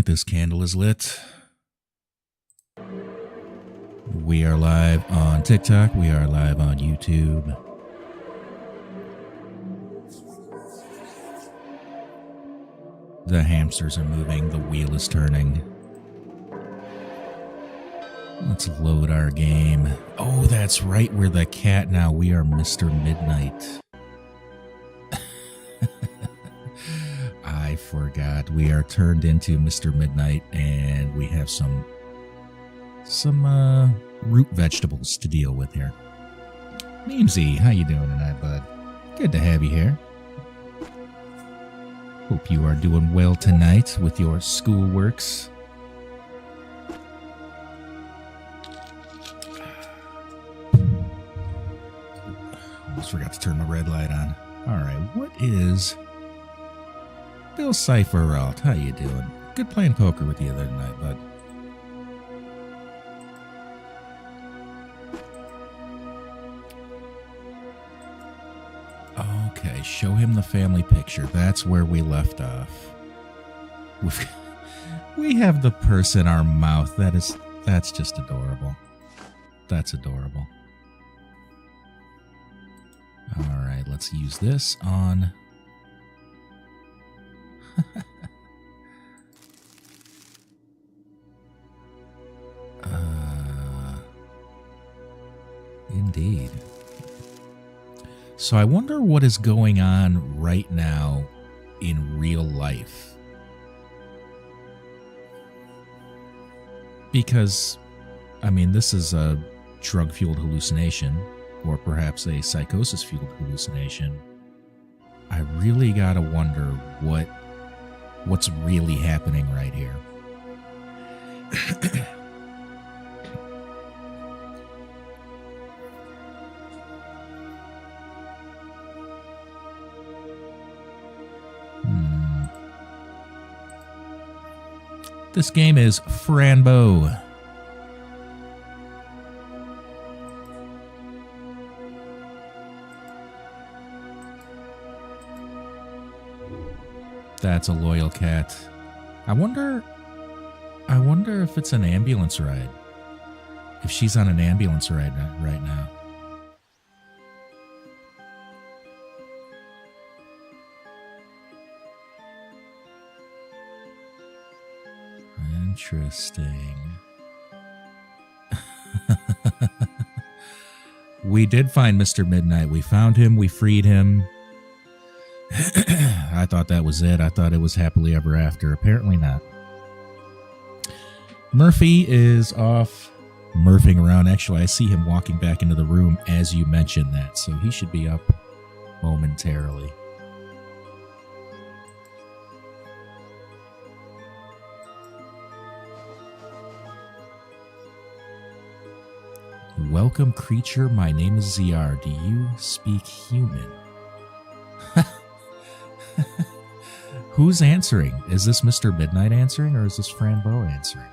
this candle is lit. We are live on TikTok. We are live on YouTube. The hamsters are moving. The wheel is turning. Let's load our game. Oh, that's right. We're the cat now. We are Mr. Midnight. I forgot. We are turned into Mr. Midnight, and we have some root vegetables to deal with here. Memesy, how you doing tonight, bud? Good to have you here. Hope you are doing well tonight with your schoolworks. Almost forgot to turn the red light on. All right, what is Bill Cipheralt? How you doing? Good playing poker with you the other night, bud. Okay, show him the family picture. That's where we left off. We have the purse in our mouth. That's just adorable. That's adorable. All right, let's use this on. Indeed. So I wonder what is going on right now in real life. Because, I mean, this is a drug-fueled hallucination, or perhaps a psychosis-fueled hallucination. I really gotta wonder what's really happening right here. This game is Fran Bow. That's a loyal cat. I wonder if it's an ambulance ride. If she's on an ambulance ride right now. Interesting. We did find Mr. Midnight. We found him. We freed him. I thought that was it. I thought it was happily ever after. Apparently not. Murphy is off murphing around. Actually, I see him walking back into the room as you mentioned that. So he should be up momentarily. Welcome, creature. My name is ZR. Do you speak human? Who's answering? Is this Mr. Midnight answering, or is this Fran Bow answering?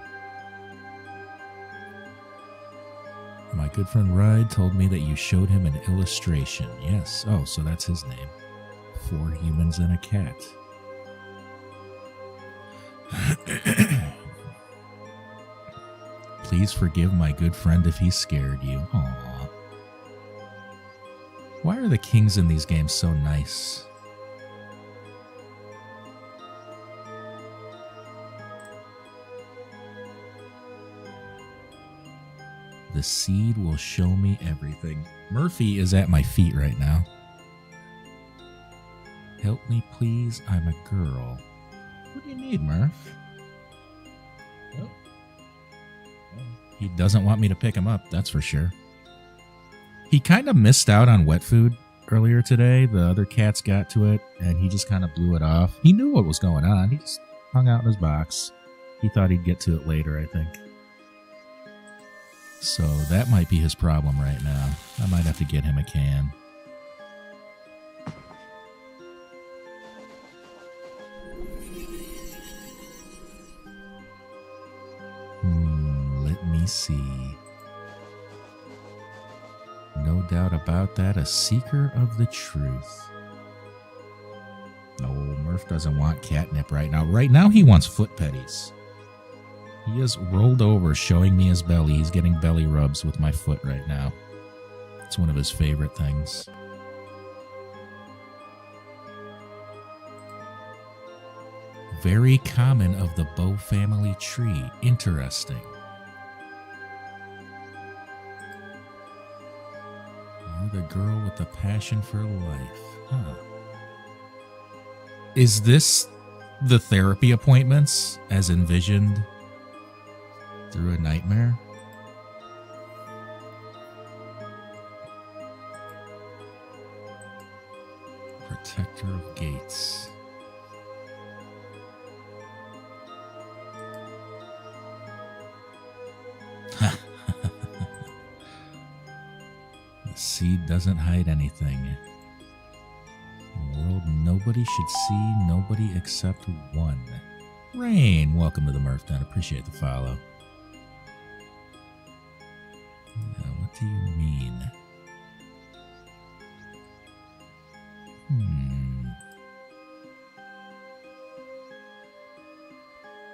My good friend Ride told me that you showed him an illustration. Yes. Oh, so that's his name. 4 humans and a cat. Please forgive my good friend if he scared you. Aww. Why are the kings in these games so nice? The seed will show me everything. Murphy is at my feet right now. Help me, please. I'm a girl. What do you need, Murph? Oh. He doesn't want me to pick him up, that's for sure. He kind of missed out on wet food earlier today. The other cats got to it, and he just kind of blew it off. He knew what was going on. He just hung out in his box. He thought he'd get to it later, I think. So that might be his problem right now. I might have to get him a can. Let me see. No doubt about that, a seeker of the truth. No, Murph doesn't want catnip right now. Right now he wants foot petties. He is rolled over, showing me his belly. He's getting belly rubs with my foot right now. It's one of his favorite things. Very common of the Bow family tree. Interesting. You're the girl with the passion for life. Huh. Is this the therapy appointments as envisioned through a nightmare? Protector of gates. The seed doesn't hide anything. In a world nobody should see, nobody except one. Rain, welcome to the Murph Den. Appreciate the follow. Now, what do you mean?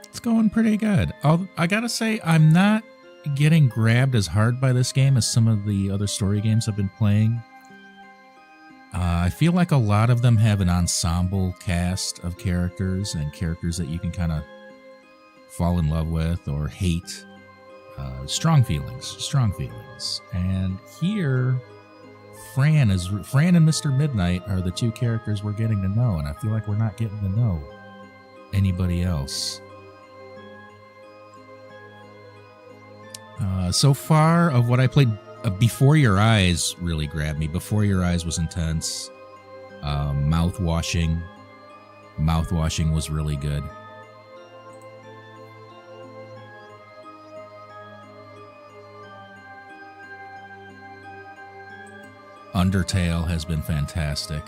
It's going pretty good. I gotta say, I'm not getting grabbed as hard by this game as some of the other story games I've been playing. I feel like a lot of them have an ensemble cast of characters and characters that you can kind of fall in love with or hate. Strong feelings. And here, Fran and Mr. Midnight are the two characters we're getting to know, and I feel like we're not getting to know anybody else. So far of what I played, Before Your Eyes really grabbed me. Before Your Eyes was intense. Mouthwashing was really good. Undertale has been fantastic.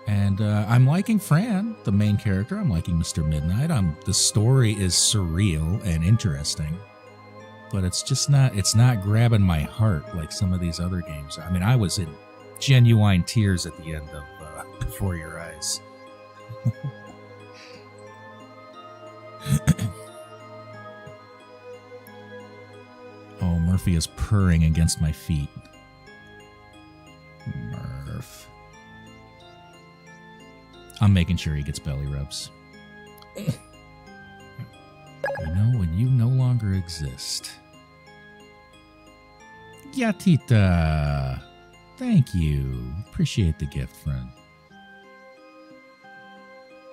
And I'm liking Fran, the main character. I'm liking Mr. Midnight. The story is surreal and interesting, but it's not grabbing my heart like some of these other games. I mean, I was in genuine tears at the end of Before Your Eyes. Oh, Murphy is purring against my feet. Murph. I'm making sure he gets belly rubs. You know, when you no longer exist. Yatita. Thank you. Appreciate the gift, friend.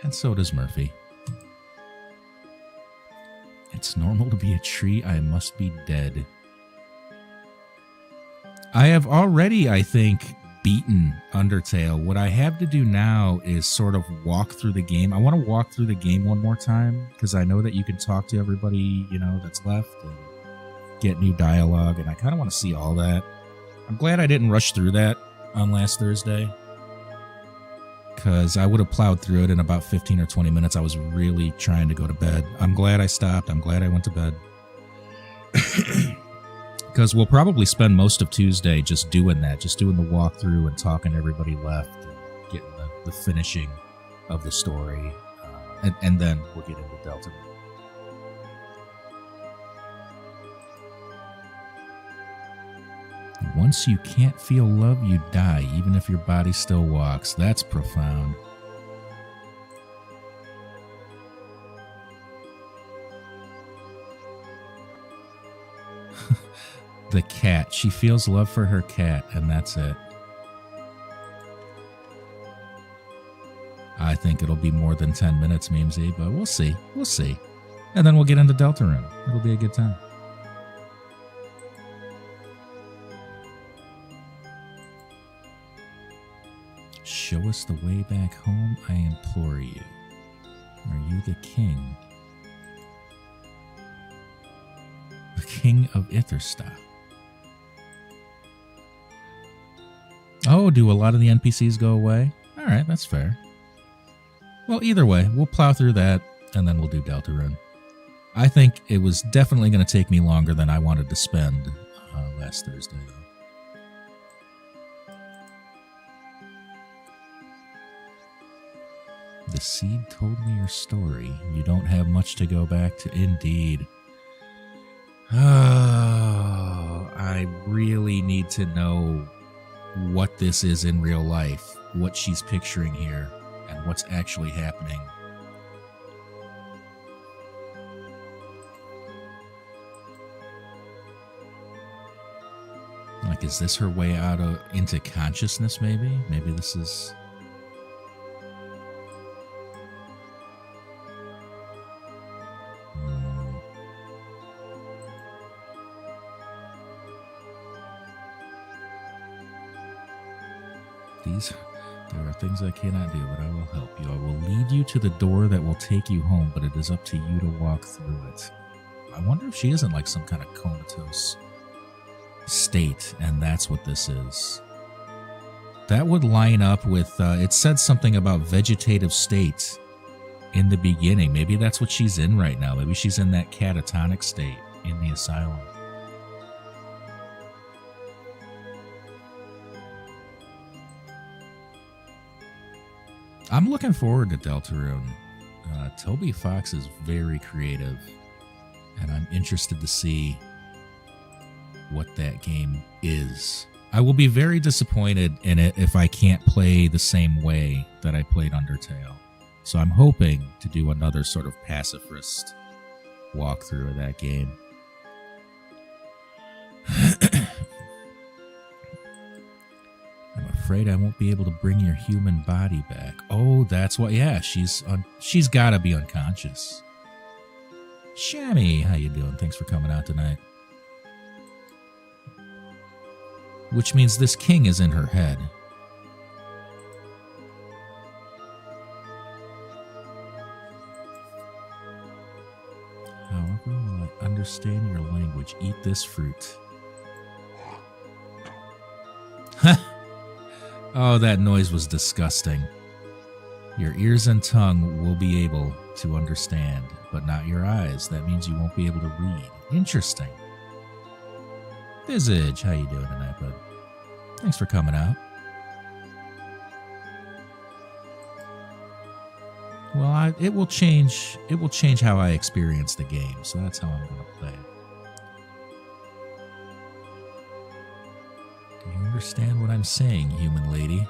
And so does Murphy. It's normal to be a tree. I must be dead. I have already, I think, beaten Undertale. What I have to do now is sort of walk through the game. I want to walk through the game one more time because I know that you can talk to everybody, that's left and get new dialogue, and I kind of want to see all that. I'm glad I didn't rush through that on last Thursday because I would have plowed through it in about 15 or 20 minutes. I was really trying to go to bed. I'm glad I stopped. I'm glad I went to bed. Because we'll probably spend most of Tuesday just doing that, just doing the walkthrough and talking to everybody left and getting the finishing of the story. And then we'll get into Delta. Once you can't feel love, you die, even if your body still walks. That's profound. The cat. She feels love for her cat, and that's it. I think it'll be more than 10 minutes, Memesy, but we'll see. We'll see. And then we'll get into Deltarune. It'll be a good time. Show us the way back home, I implore you. Are you the king? The king of Itherstal. Oh, do a lot of the NPCs go away? All right, that's fair. Well, either way, we'll plow through that, and then we'll do Deltarune. I think it was definitely going to take me longer than I wanted to spend last Thursday, though. The seed told me your story. You don't have much to go back to. Indeed. Oh, I really need to know what this is in real life, what she's picturing here, and what's actually happening. Like, is this her way out of into consciousness, maybe? Maybe this is... There are things I cannot do, but I will help you. I will lead you to the door that will take you home, but it is up to you to walk through it. I wonder if she isn't like some kind of comatose state, and that's what this is. That would line up with, it said something about vegetative state in the beginning. Maybe that's what she's in right now. Maybe she's in that catatonic state in the asylum. I'm looking forward to Deltarune. Toby Fox is very creative, and I'm interested to see what that game is. I will be very disappointed in it if I can't play the same way that I played Undertale. So I'm hoping to do another sort of pacifist walkthrough of that game. I'm afraid I won't be able to bring your human body back. Oh, that's what. Yeah, she's got to be unconscious. Shammy, how you doing? Thanks for coming out tonight. Which means this king is in her head. However, will I understand your language? Eat this fruit. Oh, that noise was disgusting. Your ears and tongue will be able to understand, but not your eyes. That means you won't be able to read. Interesting. Visage, how you doing tonight, bud? Thanks for coming out. Well, it will change. It will change how I experience the game, so that's how I'm going to play it. Do you understand what I'm saying, human lady?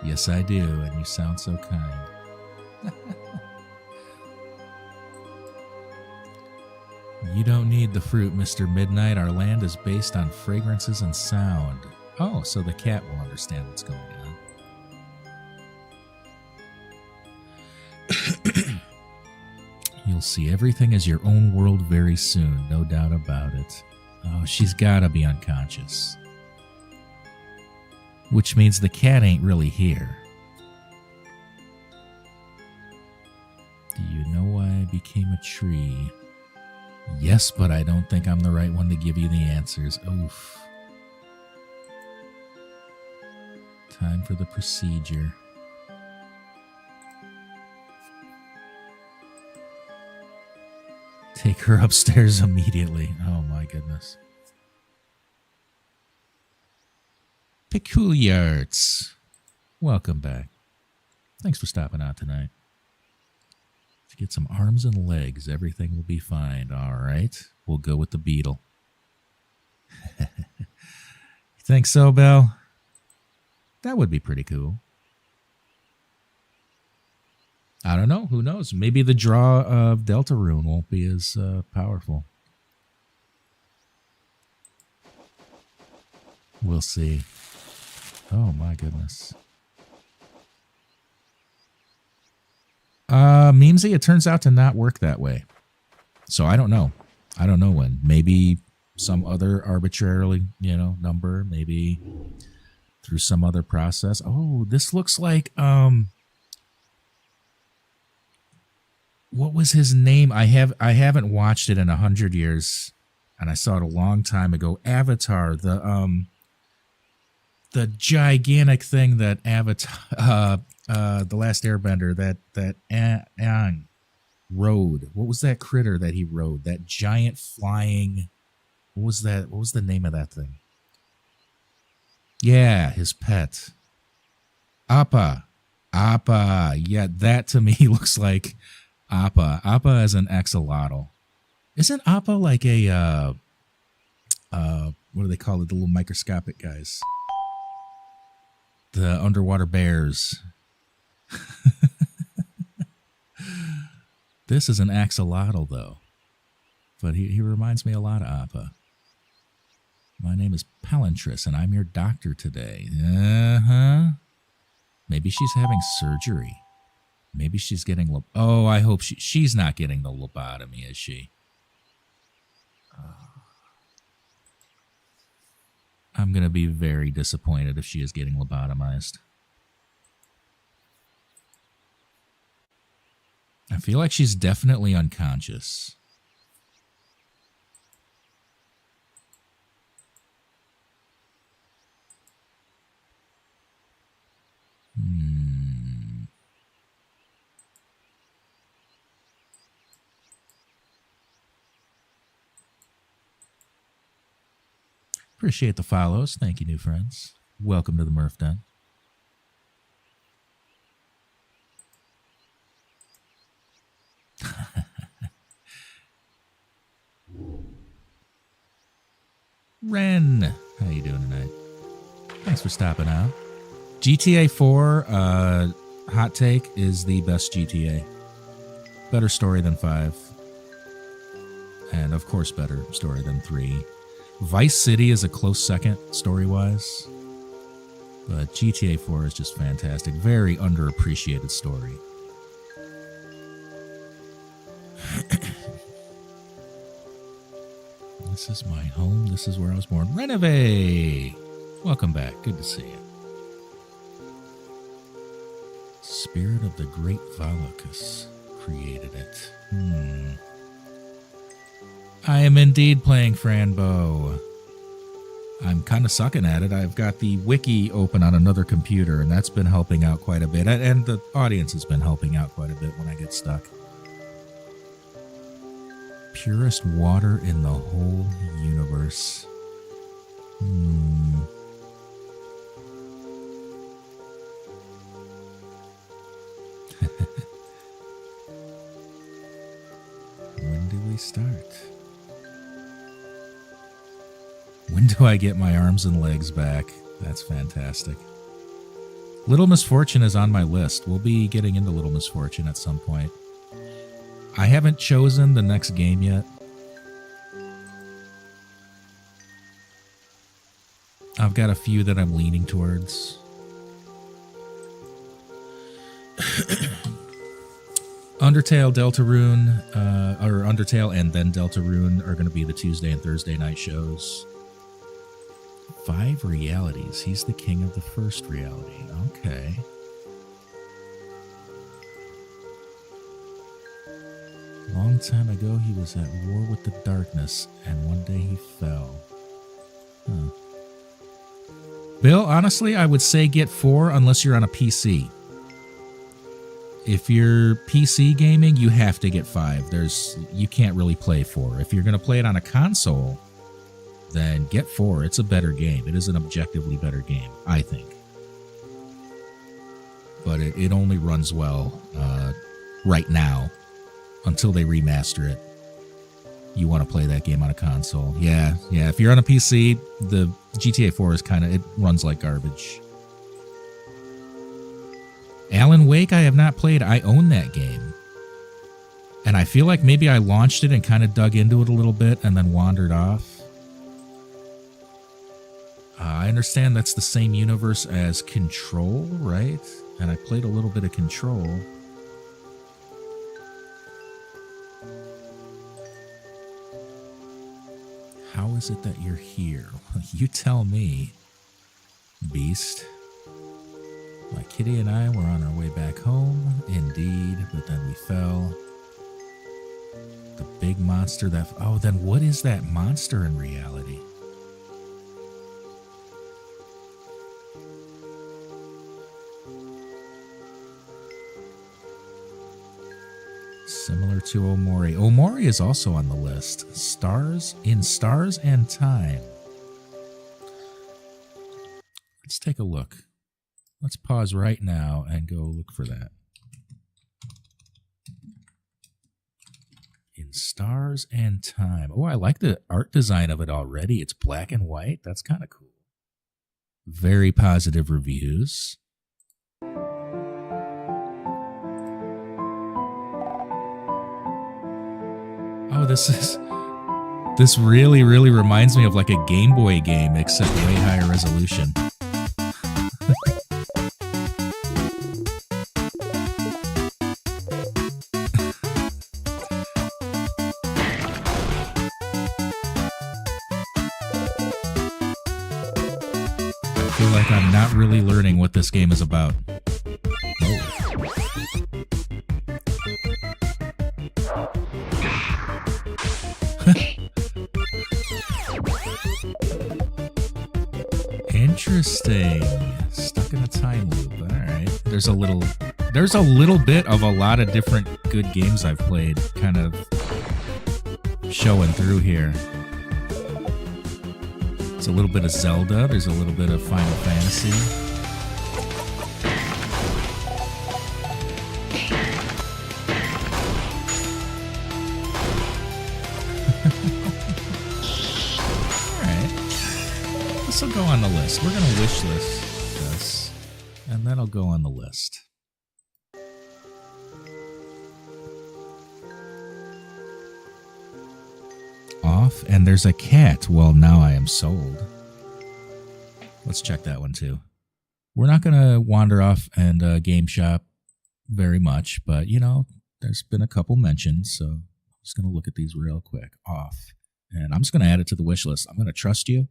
Yes, I do, and you sound so kind. You don't need the fruit, Mr. Midnight. Our land is based on fragrances and sound. Oh, so the cat will understand what's going on. You'll see everything as your own world very soon, no doubt about it. Oh, she's gotta be unconscious. Which means the cat ain't really here. Do you know why I became a tree? Yes, but I don't think I'm the right one to give you the answers. Oof. Time for the procedure. Take her upstairs immediately. Oh my goodness. Peculiarts. Welcome back. Thanks for stopping out tonight. If you get some arms and legs, everything will be fine. All right. We'll go with the beetle. You think so, Belle? That would be pretty cool. I don't know. Who knows? Maybe the draw of Deltarune won't be as powerful. We'll see. Oh, my goodness. Memesy, it turns out to not work that way. So I don't know. I don't know when. Maybe some other arbitrarily, number. Maybe through some other process. Oh, this looks like, what was his name? I haven't watched it in 100 years, and I saw it a long time ago. Avatar, the gigantic thing that Avatar, the Last Airbender, that Aang rode. What was that critter that he rode? That giant flying. What was that? What was the name of that thing? Yeah, his pet. Appa. Appa. Yeah, that to me looks like Appa. Appa as an axolotl. Isn't Appa like a, what do they call it? The little microscopic guys. The underwater bears. This is an axolotl, though. But he reminds me a lot of Appa. My name is Palantris, and I'm your doctor today. Uh-huh. Maybe she's having surgery. Maybe she's getting... Oh, I hope she's not getting the lobotomy, is she? I'm going to be very disappointed if she is getting lobotomized. I feel like she's definitely unconscious. Appreciate the follows. Thank you, new friends. Welcome to the Murph Den. Ren, how you doing tonight? Thanks for stopping out. GTA 4, hot take, is the best GTA. Better story than 5. And, of course, better story than 3. Vice City is a close second, story-wise. But GTA 4 is just fantastic. Very underappreciated story. This is my home. This is where I was born. Renove! Welcome back. Good to see you. Spirit of the Great Volocus created it. I am indeed playing Fran Bow. I'm kind of sucking at it. I've got the wiki open on another computer, and that's been helping out quite a bit. And the audience has been helping out quite a bit when I get stuck. Purest water in the whole universe. When do we start? When do I get my arms and legs back? That's fantastic. Little Misfortune is on my list. We'll be getting into Little Misfortune at some point. I haven't chosen the next game yet. I've got a few that I'm leaning towards. Undertale, Deltarune, or Undertale and then Deltarune are going to be the Tuesday and Thursday night shows. 5 realities. He's the king of the first reality. Okay. Long time ago, he was at war with the darkness, and one day he fell. Huh. Bill, honestly, I would say get 4 unless you're on a PC. If you're PC gaming, you have to get 5. You can't really play 4. If you're going to play it on a console, then get 4. It's a better game. It is an objectively better game, I think. But it only runs well right now until they remaster it. You want to play that game on a console. Yeah. If you're on a PC, the GTA 4 is it runs like garbage. Alan Wake, I have not played. I own that game. And I feel like maybe I launched it and kind of dug into it a little bit and then wandered off. I understand that's the same universe as Control, right? And I played a little bit of Control. How is it that you're here? You tell me, Beast. My kitty and I were on our way back home, indeed, but then we fell. The big monster that... Oh, then what is that monster in reality? Similar to Omori. Omori is also on the list. Stars and Time. Let's take a look. Let's pause right now and go look for that. In Stars and Time. Oh, I like the art design of it already. It's black and white. That's kind of cool. Very positive reviews. Oh, this really reminds me of like a Game Boy game, except way higher resolution. I feel like I'm not really learning what this game is about. Interesting. Stuck in a time loop. All right. There's a little bit of a lot of different good games I've played kind of showing through here. There's a little bit of Zelda. There's a little bit of Final Fantasy. This will go on the list. We're going to wish list this, and that'll go on the list. Off, and there's a cat. Well, now I am sold. Let's check that one too. We're not going to wander off and game shop very much, but you know, there's been a couple mentions, so I'm just going to look at these real quick. Off, and I'm just going to add it to the wish list. I'm going to trust you.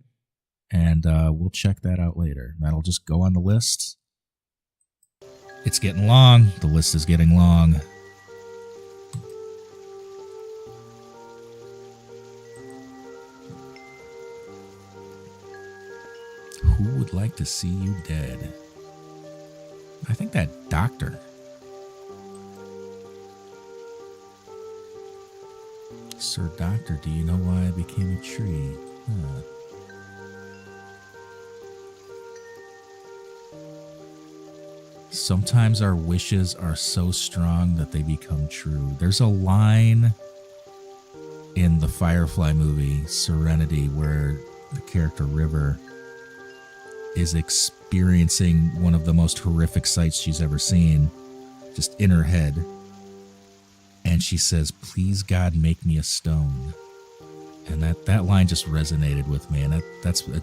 And we'll check that out later. That'll just go on the list. It's getting long. The list is getting long. Who would like to see you dead? I think that doctor. Sir Doctor, do you know why I became a tree? Huh. Sometimes our wishes are so strong that they become true. There's a line in the Firefly movie, Serenity, where the character River is experiencing one of the most horrific sights she's ever seen, just in her head. And she says, "Please God, make me a stone." And that line just resonated with me. And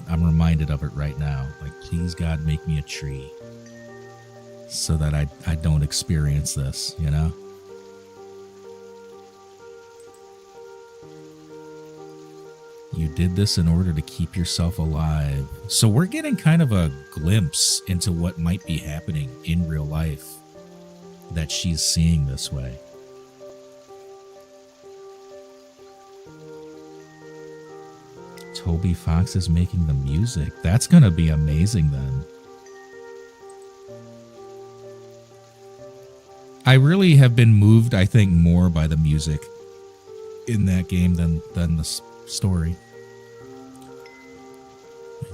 I'm reminded of it right now. Like, please God, make me a tree. So that I don't experience this, you know? You did this in order to keep yourself alive. So we're getting kind of a glimpse into what might be happening in real life that she's seeing this way. Toby Fox is making the music. That's going to be amazing then. I really have been moved, I think, more by the music in that game than the story.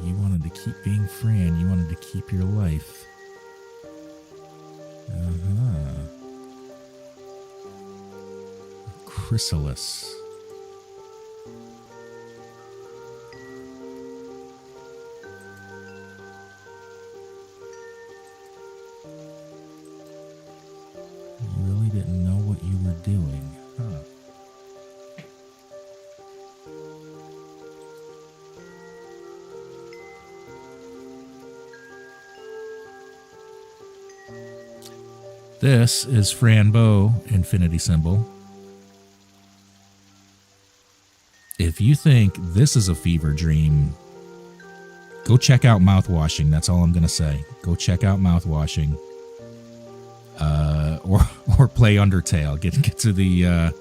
You wanted to keep being Fran. You wanted to keep your life. Chrysalis. You really didn't know what you were doing, huh? This is Fran Bow, infinity symbol. If you think this is a fever dream, go check out Mouthwashing. That's all I'm going to say. Go check out Mouthwashing. Or play Undertale. Get to the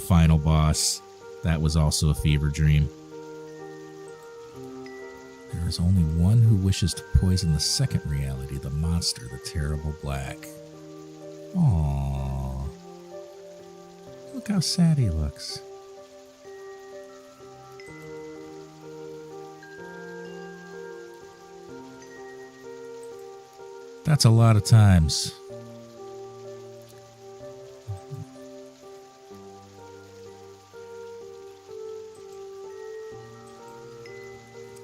final boss. That was also a fever dream. There is only one who wishes to poison the second reality, the monster, the terrible black. Aww. Look how sad he looks. That's a lot of times.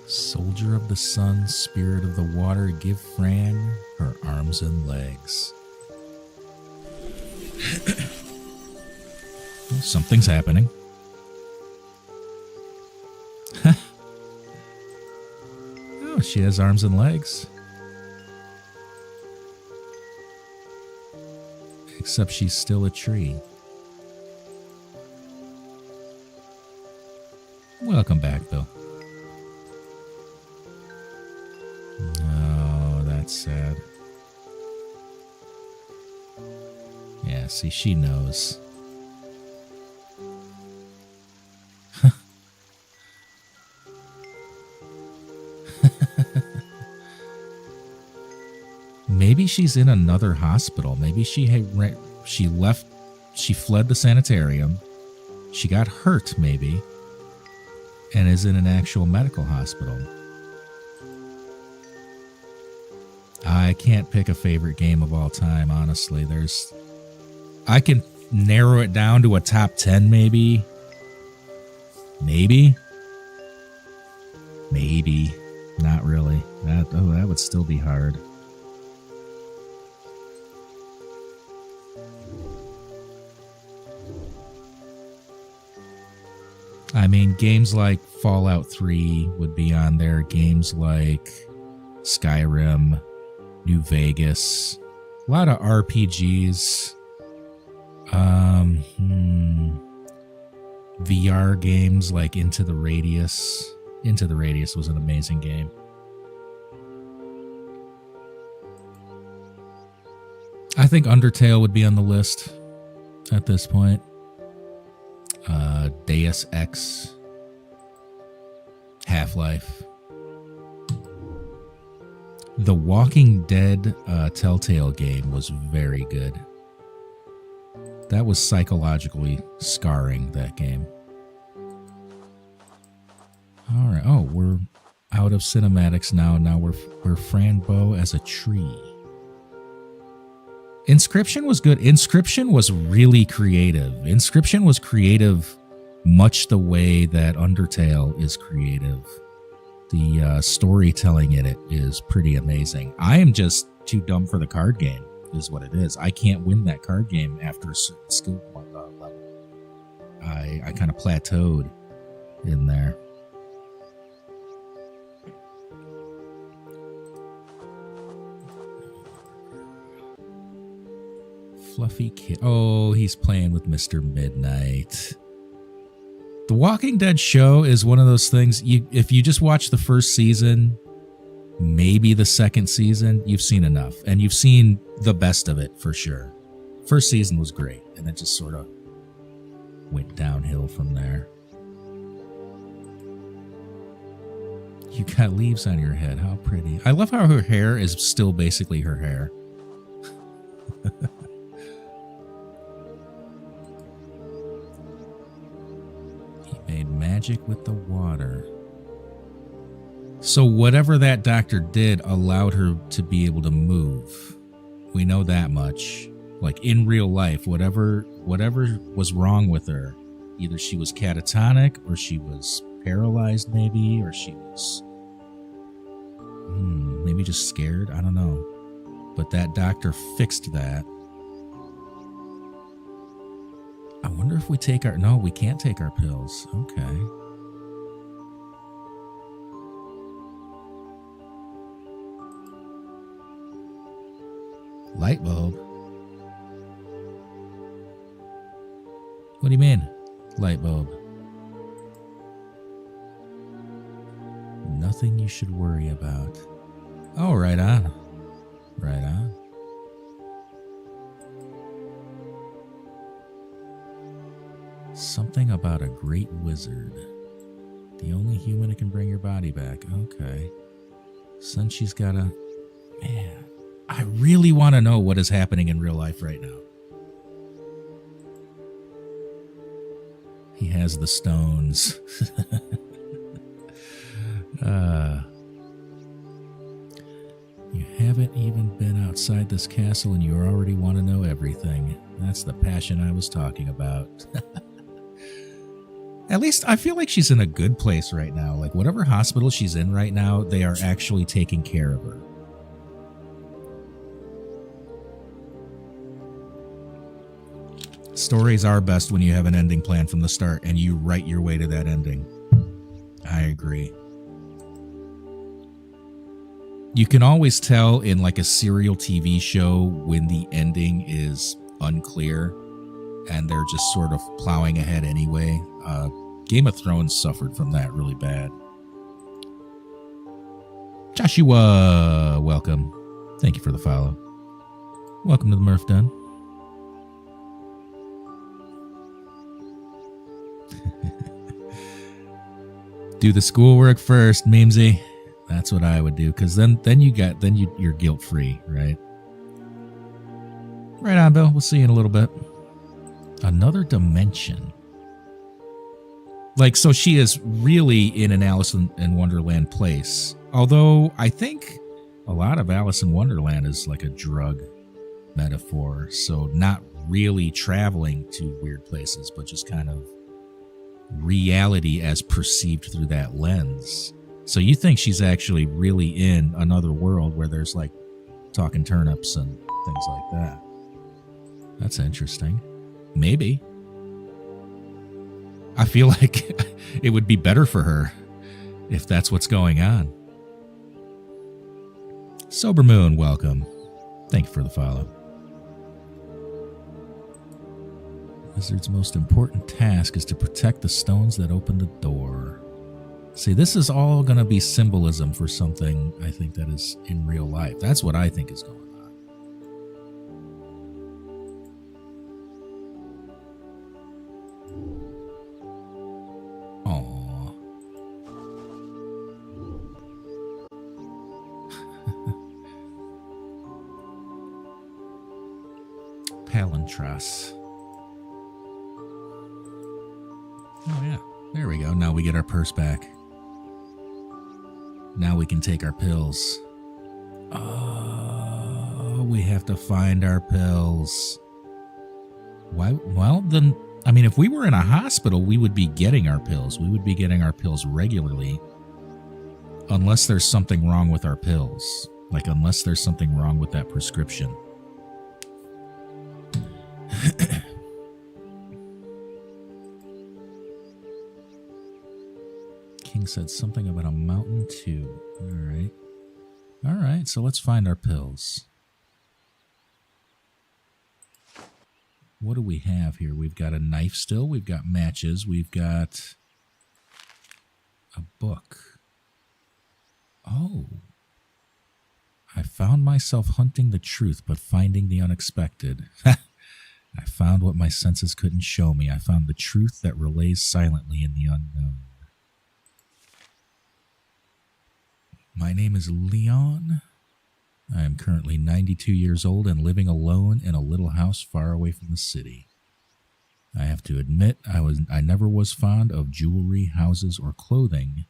Soldier of the sun, spirit of the water, give Fran her arms and legs. Well, something's happening. Oh, she has arms and legs. Except she's still a tree. Welcome back, Bill. Oh, that's sad. Yeah, see, she knows. Maybe she's in another hospital. Maybe she fled the sanitarium. She got hurt, maybe, and is in an actual medical hospital. I can't pick a favorite game of all time, honestly. I can narrow it down to a top 10, maybe. Maybe. Not really. That would still be hard. I mean, games like Fallout 3 would be on there. Games like Skyrim, New Vegas, a lot of RPGs. VR games like Into the Radius. Into the Radius was an amazing game. I think Undertale would be on the list at this point. Deus Ex, Half-Life. The Walking Dead Telltale game was very good. That was psychologically scarring, that game. All right. Oh, we're out of cinematics now. Now we're Fran Bow as a tree. Inscription was good. Inscription was really creative. Inscription was creative much the way that Undertale is creative. The storytelling in it is pretty amazing. I am just too dumb for the card game, is what it is. I can't win that card game after a certain skill level. I kind of plateaued in there. Fluffy kid. Oh, he's playing with Mr. Midnight. The Walking Dead show is one of those things, if you just watch the first season, maybe the second season, you've seen enough. And you've seen the best of it, for sure. First season was great, and it just sort of went downhill from there. You got leaves on your head. How pretty. I love how her hair is still basically her hair. Made magic with the water. So whatever that doctor did allowed her to be able to move. We know that much. Like in real life, whatever was wrong with her, either she was catatonic or she was paralyzed maybe, or she was maybe just scared. I don't know. But that doctor fixed that. I wonder if we take our... No, we can't take our pills. Okay. Light bulb? What do you mean, light bulb? Nothing you should worry about. Oh, right on. Right on. Something about a great wizard. The only human who can bring your body back. Okay. Since she's got a... Man, I really want to know what is happening in real life right now. He has the stones. You haven't even been outside this castle and you already want to know everything. That's the passion I was talking about. At least I feel like she's in a good place right now. Like whatever hospital she's in right now, they are actually taking care of her. Stories are best when you have an ending plan from the start and you write your way to that ending. I agree. You can always tell in like a serial TV show when the ending is unclear and they're just sort of plowing ahead anyway. Game of Thrones suffered from that really bad. Joshua, welcome. Thank you for the follow. Welcome to the Murph Den. Do the schoolwork first, Memesy. That's what I would do, because then you're guilt free, right? Right on, Bill. We'll see you in a little bit. Another dimension. Like, so she is really in an Alice in Wonderland place. Although I think a lot of Alice in Wonderland is like a drug metaphor. So not really traveling to weird places, but just kind of reality as perceived through that lens. So you think she's actually really in another world where there's like talking turnips and things like that. That's interesting. Maybe. I feel like it would be better for her if that's what's going on. Sober Moon, welcome. Thank you for the follow. Wizard's most important task is to protect the stones that open the door. See, this is all going to be symbolism for something I think that is in real life. That's what I think is going on. Aww. Palantras. Oh yeah, there we go. Now we get our purse back. Now we can take our pills. Oh, we have to find our pills. Why? Well, then, I mean, if we were in a hospital, we would be getting our pills. We would be getting our pills regularly. Unless there's something wrong with our pills. Like, unless there's something wrong with that prescription. King said something about a mountain too. All right, so let's find our pills. What do we have here? We've got a knife still. We've got matches. We've got a book. Oh. I found myself hunting the truth, but finding the unexpected. I found what my senses couldn't show me. I found the truth that relays silently in the unknown. My name is Leon. I am currently 92 years old and living alone in a little house far away from the city. I have to admit, I never was fond of jewelry, houses, or clothing.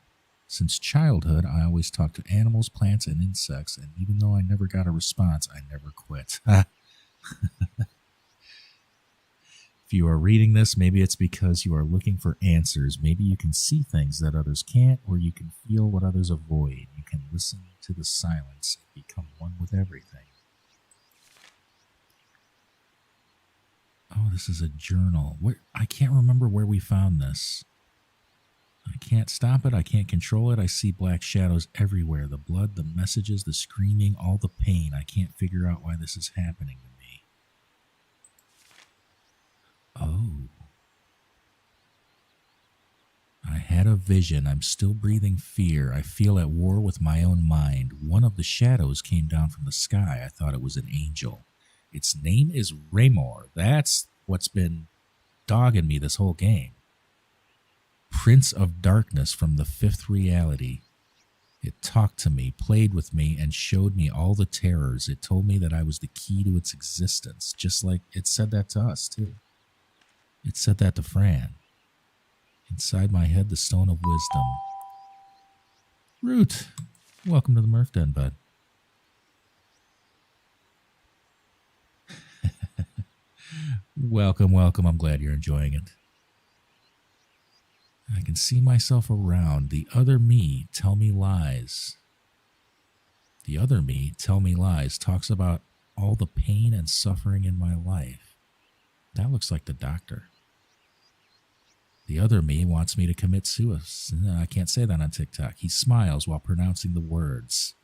Since childhood, I always talked to animals, plants, and insects, and even though I never got a response, I never quit. If you are reading this, maybe it's because you are looking for answers. Maybe you can see things that others can't, or you can feel what others avoid. You can listen to the silence and become one with everything. Oh, this is a journal. I can't remember where we found this. I can't stop it. I can't control it. I see black shadows everywhere. The blood, the messages, the screaming, all the pain. I can't figure out why this is happening to me. Oh. I had a vision. I'm still breathing fear. I feel at war with my own mind. One of the shadows came down from the sky. I thought it was an angel. Its name is Raymore. That's what's been dogging me this whole game. Prince of Darkness from the fifth reality. It talked to me, played with me, and showed me all the terrors. It told me that I was the key to its existence, just like it said that to us, too. It said that to Fran. Inside my head, the stone of wisdom. Root, welcome to the Murph Den, bud. Welcome, welcome. I'm glad you're enjoying it. I can see myself around. The other me tell me lies. The other me tell me lies talks about all the pain and suffering in my life. That looks like the doctor. The other me wants me to commit suicide. No, I can't say that on TikTok. He smiles while pronouncing the words.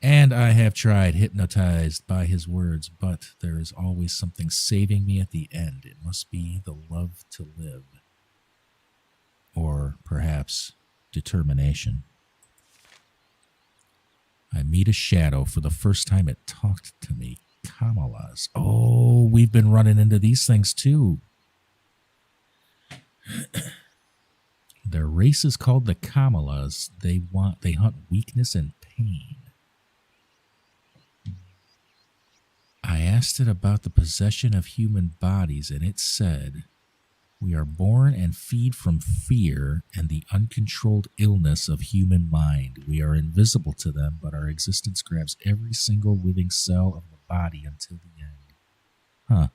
And I have tried, hypnotized by his words, but there is always something saving me at the end. It must be the love to live. Or perhaps determination. I meet a shadow for the first time. It talked to me. Kamalas. Oh, we've been running into these things too. Their race is called the Kamalas. They hunt weakness and pain. I asked it about the possession of human bodies, and it said, "We are born and feed from fear and the uncontrolled illness of human mind. We are invisible to them, but our existence grabs every single living cell of the body until the end." Huh.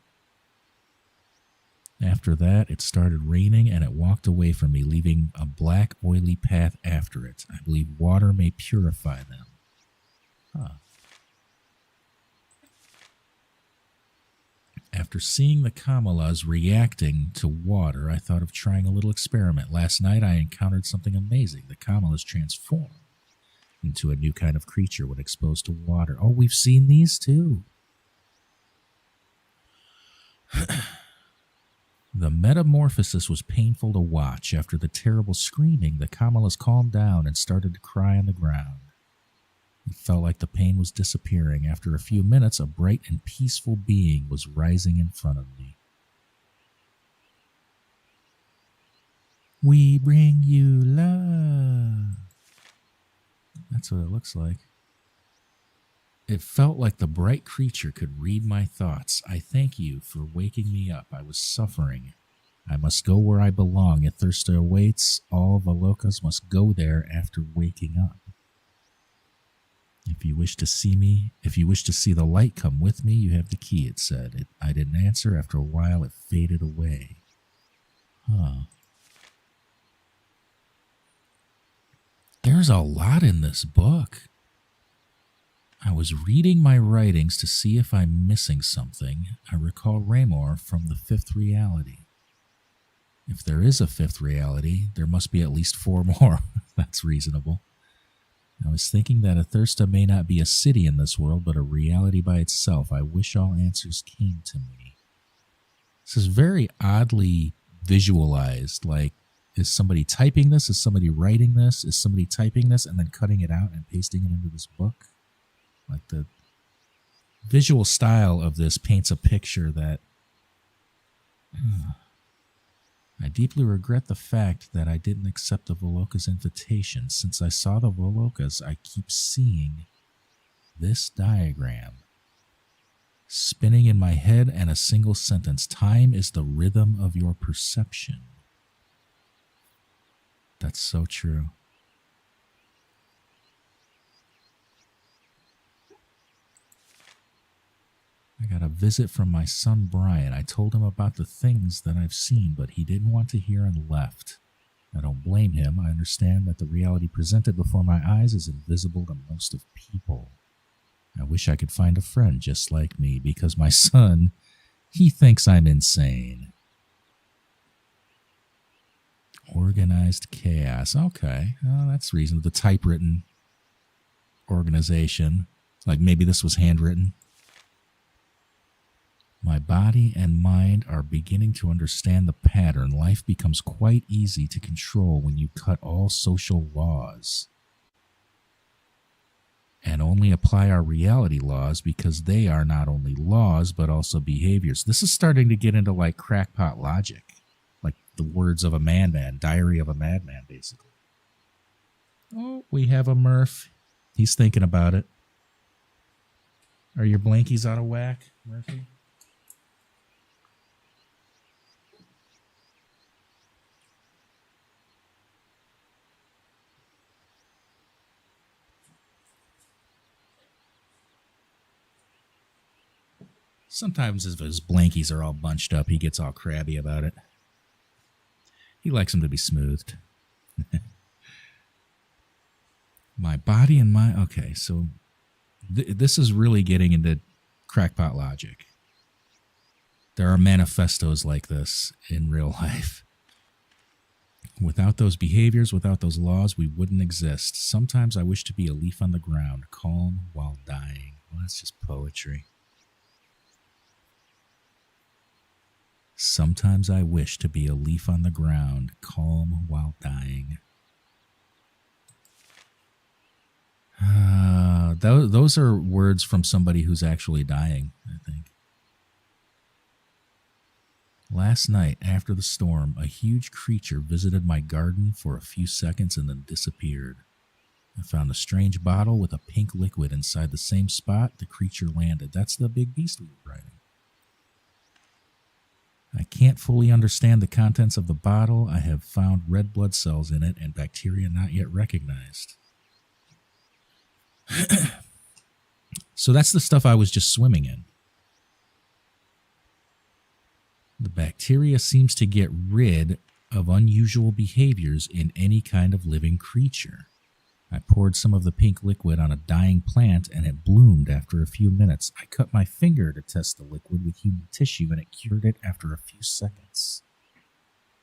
After that, it started raining and it walked away from me, leaving a black, oily path after it. I believe water may purify them. Huh. After seeing the Kamalas reacting to water, I thought of trying a little experiment. Last night, I encountered something amazing. The Kamalas transformed into a new kind of creature when exposed to water. Oh, we've seen these too. The metamorphosis was painful to watch. After the terrible screaming, the Kamalas calmed down and started to cry on the ground. It felt like the pain was disappearing. After a few minutes, a bright and peaceful being was rising in front of me. We bring you love. That's what it looks like. It felt like the bright creature could read my thoughts. I thank you for waking me up. I was suffering. I must go where I belong. If thirst awaits, all Volokas must go there after waking up. If you wish to see me, if you wish to see the light, come with me. You have the key, it said. I didn't answer. After a while, it faded away. Huh. There's a lot in this book. I was reading my writings to see if I'm missing something. I recall Raymore from the fifth reality. If there is a fifth reality, there must be at least 4 more. That's reasonable. I was thinking that Athirsta may not be a city in this world, but a reality by itself. I wish all answers came to me. This is very oddly visualized. Like, is somebody typing this? Is somebody writing this? Is somebody typing this and then cutting it out and pasting it into this book? Like, the visual style of this paints a picture that... I deeply regret the fact that I didn't accept the Voloka's invitation. Since I saw the Volokas, I keep seeing this diagram spinning in my head and a single sentence. Time is the rhythm of your perception. That's so true. I got a visit from my son Brian. I told him about the things that I've seen, but he didn't want to hear and left. I don't blame him. I understand that the reality presented before my eyes is invisible to most of people. I wish I could find a friend just like me, because my son, he thinks I'm insane. Organized chaos. Okay, well, that's reasonable. The typewritten organization. Like maybe this was handwritten. My body and mind are beginning to understand the pattern. Life becomes quite easy to control when you cut all social laws and only apply our reality laws, because they are not only laws but also behaviors. This is starting to get into like crackpot logic, like the words of a madman, diary of a madman, basically. Oh, we have a Murph. He's thinking about it. Are your blankies out of whack, Murphy? Sometimes if his blankies are all bunched up, he gets all crabby about it. He likes them to be smoothed. My body and my... Okay, so this is really getting into crackpot logic. There are manifestos like this in real life. Without those behaviors, without those laws, we wouldn't exist. Sometimes I wish to be a leaf on the ground, calm while dying. Well, that's just poetry. Sometimes I wish to be a leaf on the ground, calm while dying. Those are words from somebody who's actually dying, I think. Last night, after the storm, a huge creature visited my garden for a few seconds and then disappeared. I found a strange bottle with a pink liquid inside the same spot the creature landed. That's the big beast we were riding. I can't fully understand the contents of the bottle. I have found red blood cells in it and bacteria not yet recognized. So that's the stuff I was just swimming in. The bacteria seems to get rid of unusual behaviors in any kind of living creature. I poured some of the pink liquid on a dying plant and it bloomed after a few minutes. I cut my finger to test the liquid with human tissue and it cured it after a few seconds.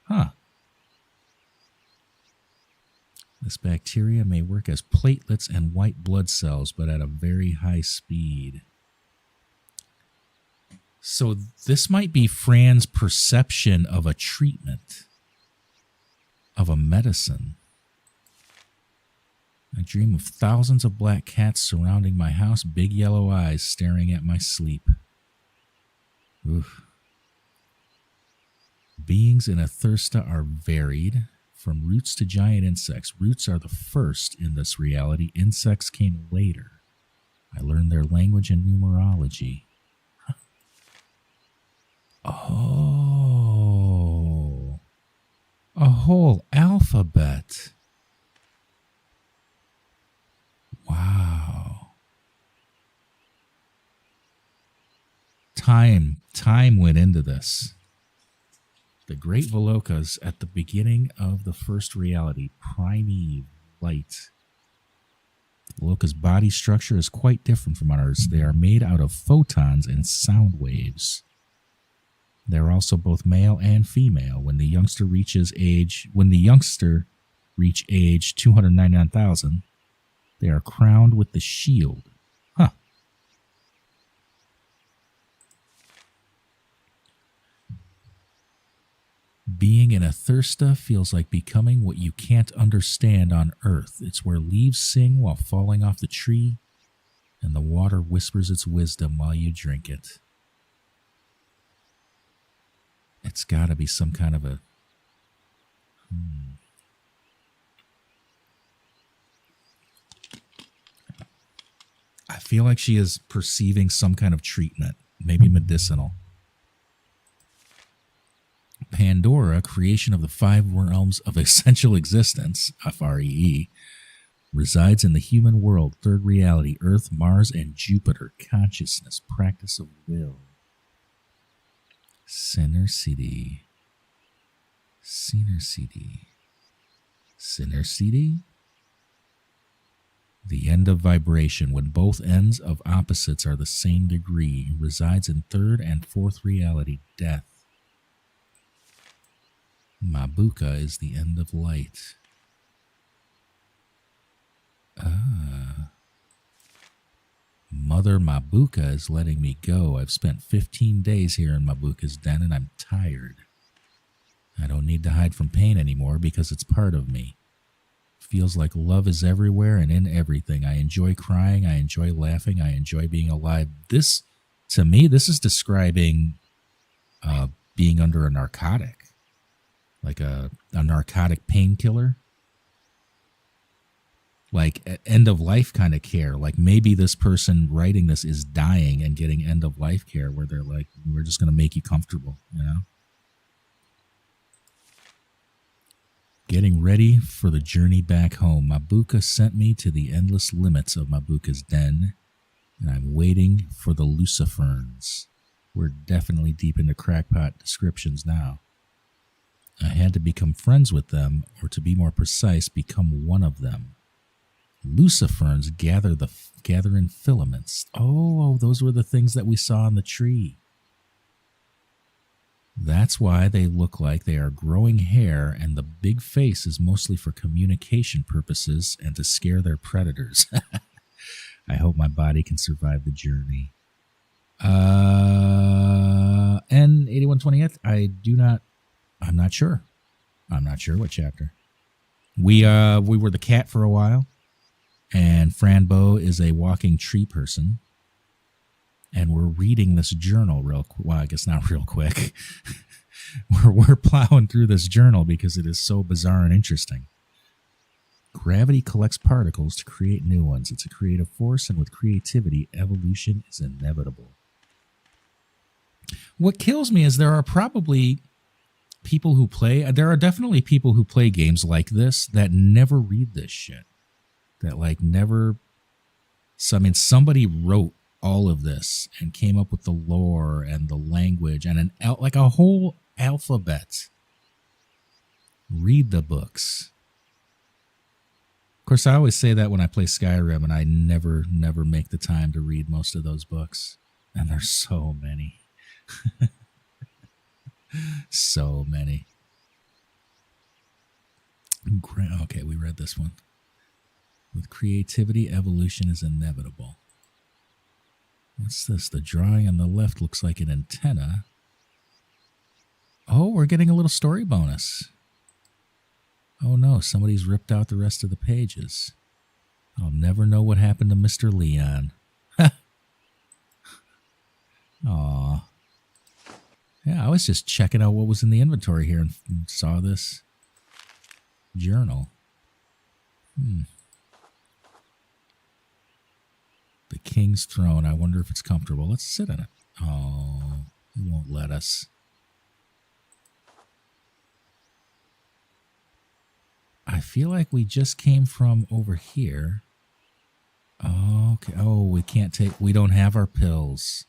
Huh. This bacteria may work as platelets and white blood cells, but at a very high speed. So this might be Fran's perception of a treatment, of a medicine. I dream of thousands of black cats surrounding my house, big yellow eyes staring at my sleep. Oof. Beings in Athirsta are varied, from roots to giant insects. Roots are the first in this reality. Insects came later. I learned their language and numerology. Oh, a whole alphabet. Wow. Time went into this. The Great Velokas at the beginning of the first reality, Primeve light. Veloka's body structure is quite different from ours. They are made out of photons and sound waves. They are also both male and female. When the youngster reach age 299,000, they are crowned with the shield. Huh. Being in Athirsta feels like becoming what you can't understand on Earth. It's where leaves sing while falling off the tree, and the water whispers its wisdom while you drink it. It's got to be some kind of a... I feel like she is perceiving some kind of treatment, maybe medicinal. Pandora, creation of the five realms of essential existence, FREE, resides in the human world, third reality, Earth, Mars, and Jupiter, consciousness, practice of will. Sinner City. Sinner City. Sinner City? The end of vibration, when both ends of opposites are the same degree, resides in third and fourth reality, death. Mabuka is the end of light. Mother Mabuka is letting me go. I've spent 15 days here in Mabuka's den and I'm tired. I don't need to hide from pain anymore because it's part of me. Feels like love is everywhere and in everything. I enjoy crying. I enjoy laughing. I enjoy being alive. This, to me, this is describing being under a narcotic, like a narcotic painkiller, like end of life kind of care. Like maybe this person writing this is dying and getting end of life care where they're like, we're just going to make you comfortable, you know? Getting ready for the journey back home. Mabuka sent me to the endless limits of Mabuka's den, and I'm waiting for the luciferns. We're definitely deep into crackpot descriptions now. I had to become friends with them, or to be more precise, become one of them. Luciferns gather in filaments. Oh, those were the things that we saw on the tree. That's why they look like they are growing hair, and the big face is mostly for communication purposes and to scare their predators. I hope my body can survive the journey. N8120th, I'm not sure. I'm not sure what chapter. We were the cat for a while, and Fran Bow is a walking tree person. And we're reading this journal well, I guess not real quick. we're plowing through this journal because it is so bizarre and interesting. Gravity collects particles to create new ones. It's a creative force, and with creativity, evolution is inevitable. What kills me is there are definitely people who play games like this that never read this shit. Somebody wrote all of this and came up with the lore and the language and a whole alphabet. Read the books. Of course, I always say that when I play Skyrim, and I never make the time to read most of those books. And there's so many. So many. Okay, we read this one. With creativity, evolution is inevitable. What's this? The drawing on the left looks like an antenna. Oh, we're getting a little story bonus. Oh no, somebody's ripped out the rest of the pages. I'll never know what happened to Mr. Leon. Aw. Yeah, I was just checking out what was in the inventory here and saw this journal. The King's Throne. I wonder if it's comfortable. Let's sit in it. Oh, it won't let us. I feel like we just came from over here. Oh, okay. Oh, we don't have our pills.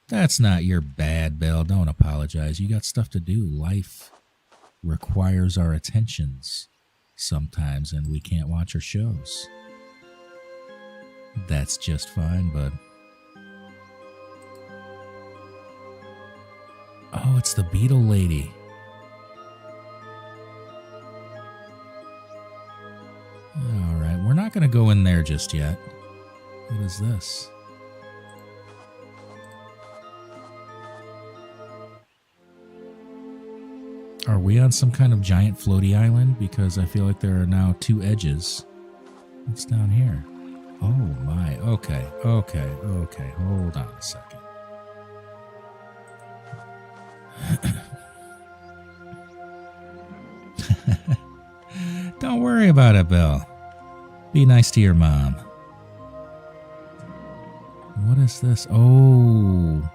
That's not your bad, Bill. Don't apologize. You got stuff to do. Life requires our attentions sometimes, and we can't watch our shows. That's just fine, bud. Oh, it's the beetle lady. All right, we're not going to go in there just yet. What is this? Are we on some kind of giant floaty island? Because I feel like there are now two edges. What's down here? Oh my, okay. Hold on a second. Don't worry about it, Bill. Be nice to your mom. What is this? Oh.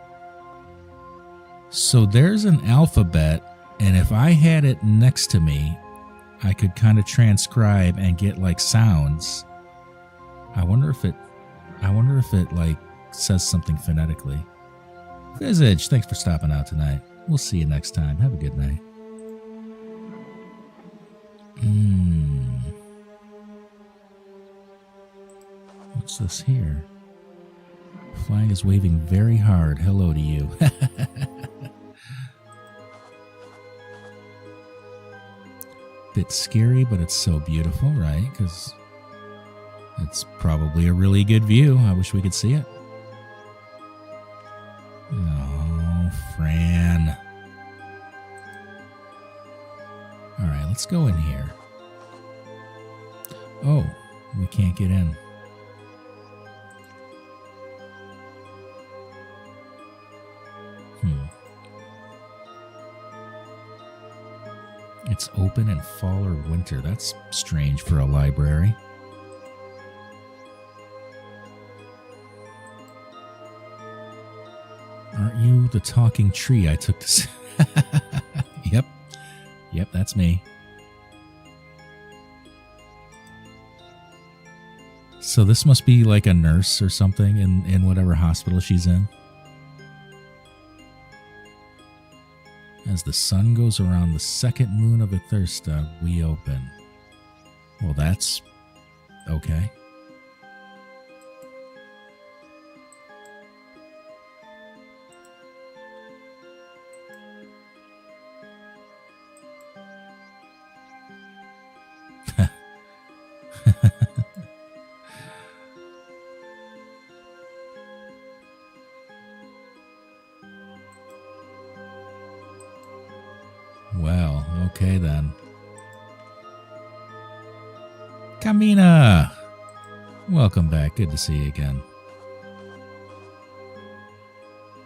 So there's an alphabet, and if I had it next to me, I could kind of transcribe and get like sounds. I wonder if it like says something phonetically. Visage, thanks for stopping out tonight. We'll see you next time. Have a good night. What's this here? Flag is waving very hard. Hello to you. Bit scary, but it's so beautiful, right? Because it's probably a really good view. I wish we could see it. Oh, Fran. All right, let's go in here. Oh, we can't get in. It's open in fall or winter. That's strange for a library. Aren't you the talking tree I took to see? Yep, that's me. So this must be like a nurse or something in whatever hospital she's in. As the sun goes around the second moon of Athirsta, we open. Well, that's okay. Well, okay then. Kamina! Welcome back. Good to see you again.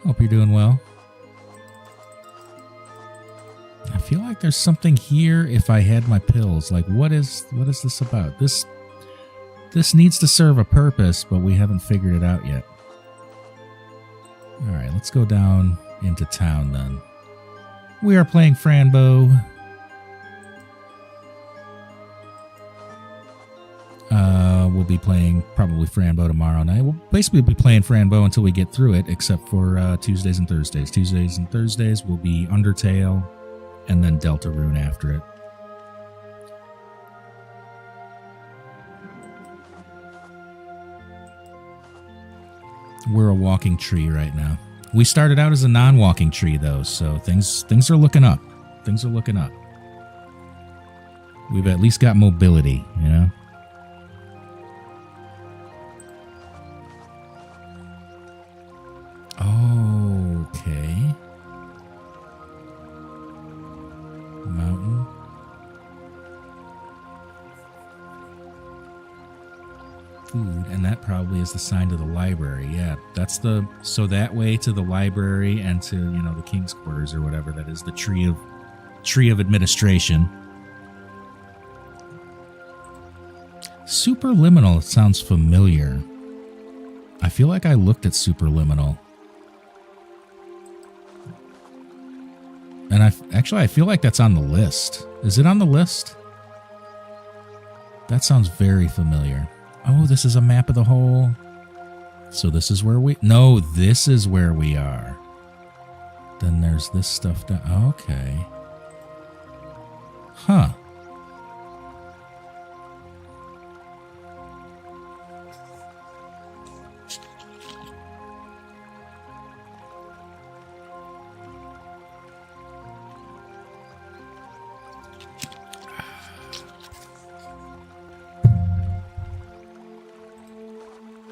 Hope you're doing well. I feel like there's something here if I had my pills. Like, what is this about? This needs to serve a purpose, but we haven't figured it out yet. Alright, let's go down into town then. We are playing Fran Bow. We'll be playing probably Fran Bow tomorrow night. We'll basically be playing Fran Bow until we get through it, except for Tuesdays and Thursdays. Tuesdays and Thursdays will be Undertale, and then Deltarune after it. We're a walking tree right now. We started out as a non-walking tree, though, so things are looking up. Things are looking up. We've at least got mobility, you know? Okay. Mountain. Food, and that probably is the sign to the library. Yeah, that's the, so that way to the library and to, you know, the king's quarters or whatever that is, the tree of administration. Superliminal, it sounds familiar. I feel like I looked at Superliminal. And I feel like that's on the list. Is it on the list? That sounds very familiar. Oh, this is a map of the whole. So this is where we... No, this is where we are. Then there's this stuff down... Okay. Huh.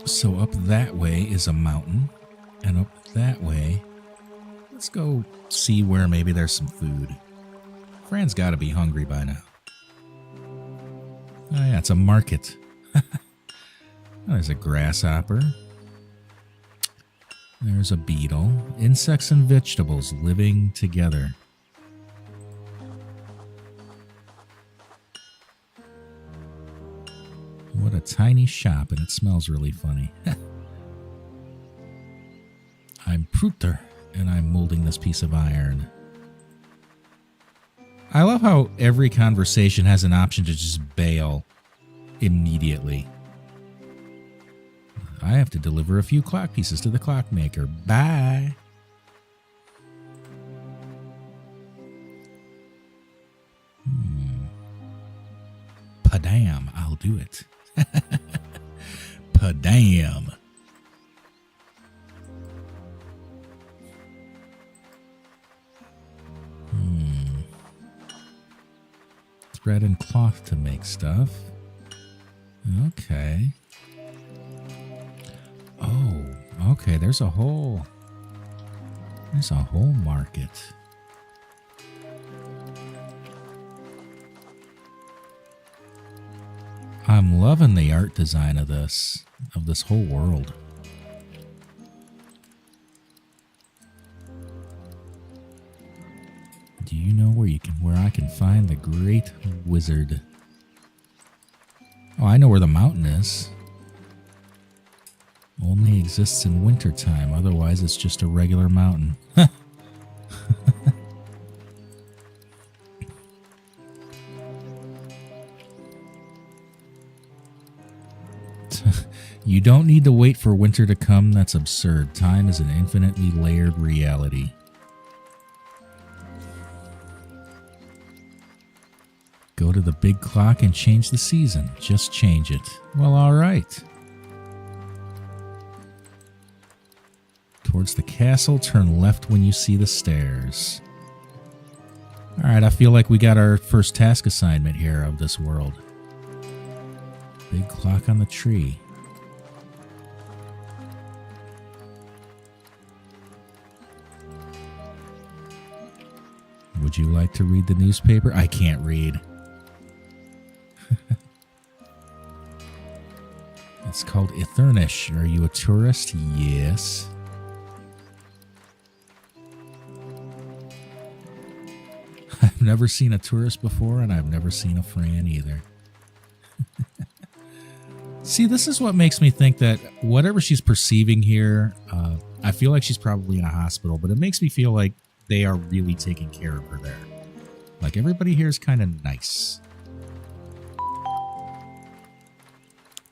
So up that way is a mountain, and up that way, let's go see where maybe there's some food. Fran's got to be hungry by now. Oh yeah, it's a market. There's a grasshopper. There's a beetle. Insects and vegetables living together. What a tiny shop, and it smells really funny. I'm Pruter, and I'm molding this piece of iron. I love how every conversation has an option to just bail immediately. I have to deliver a few clock pieces to the clockmaker. Bye! Padam, I'll do it. Padam. Thread and cloth to make stuff. Okay. Oh, okay, there's a whole market. I'm loving the art design of this whole world. Do you know where I can find the Great Wizard? Oh, I know where the mountain is. Only exists in wintertime, otherwise it's just a regular mountain. You don't need to wait for winter to come. That's absurd. Time is an infinitely layered reality. Go to the big clock and change the season. Just change it. Well, all right. Towards the castle, turn left when you see the stairs. All right, I feel like we got our first task assignment here of this world. Big clock on the tree. Would you like to read the newspaper? I can't read. It's called Ithurnish. Are you a tourist? Yes. I've never seen a tourist before, and I've never seen a Fran either. See, this is what makes me think that whatever she's perceiving here, I feel like she's probably in a hospital, but it makes me feel like they are really taking care of her there. Like, everybody here is kind of nice.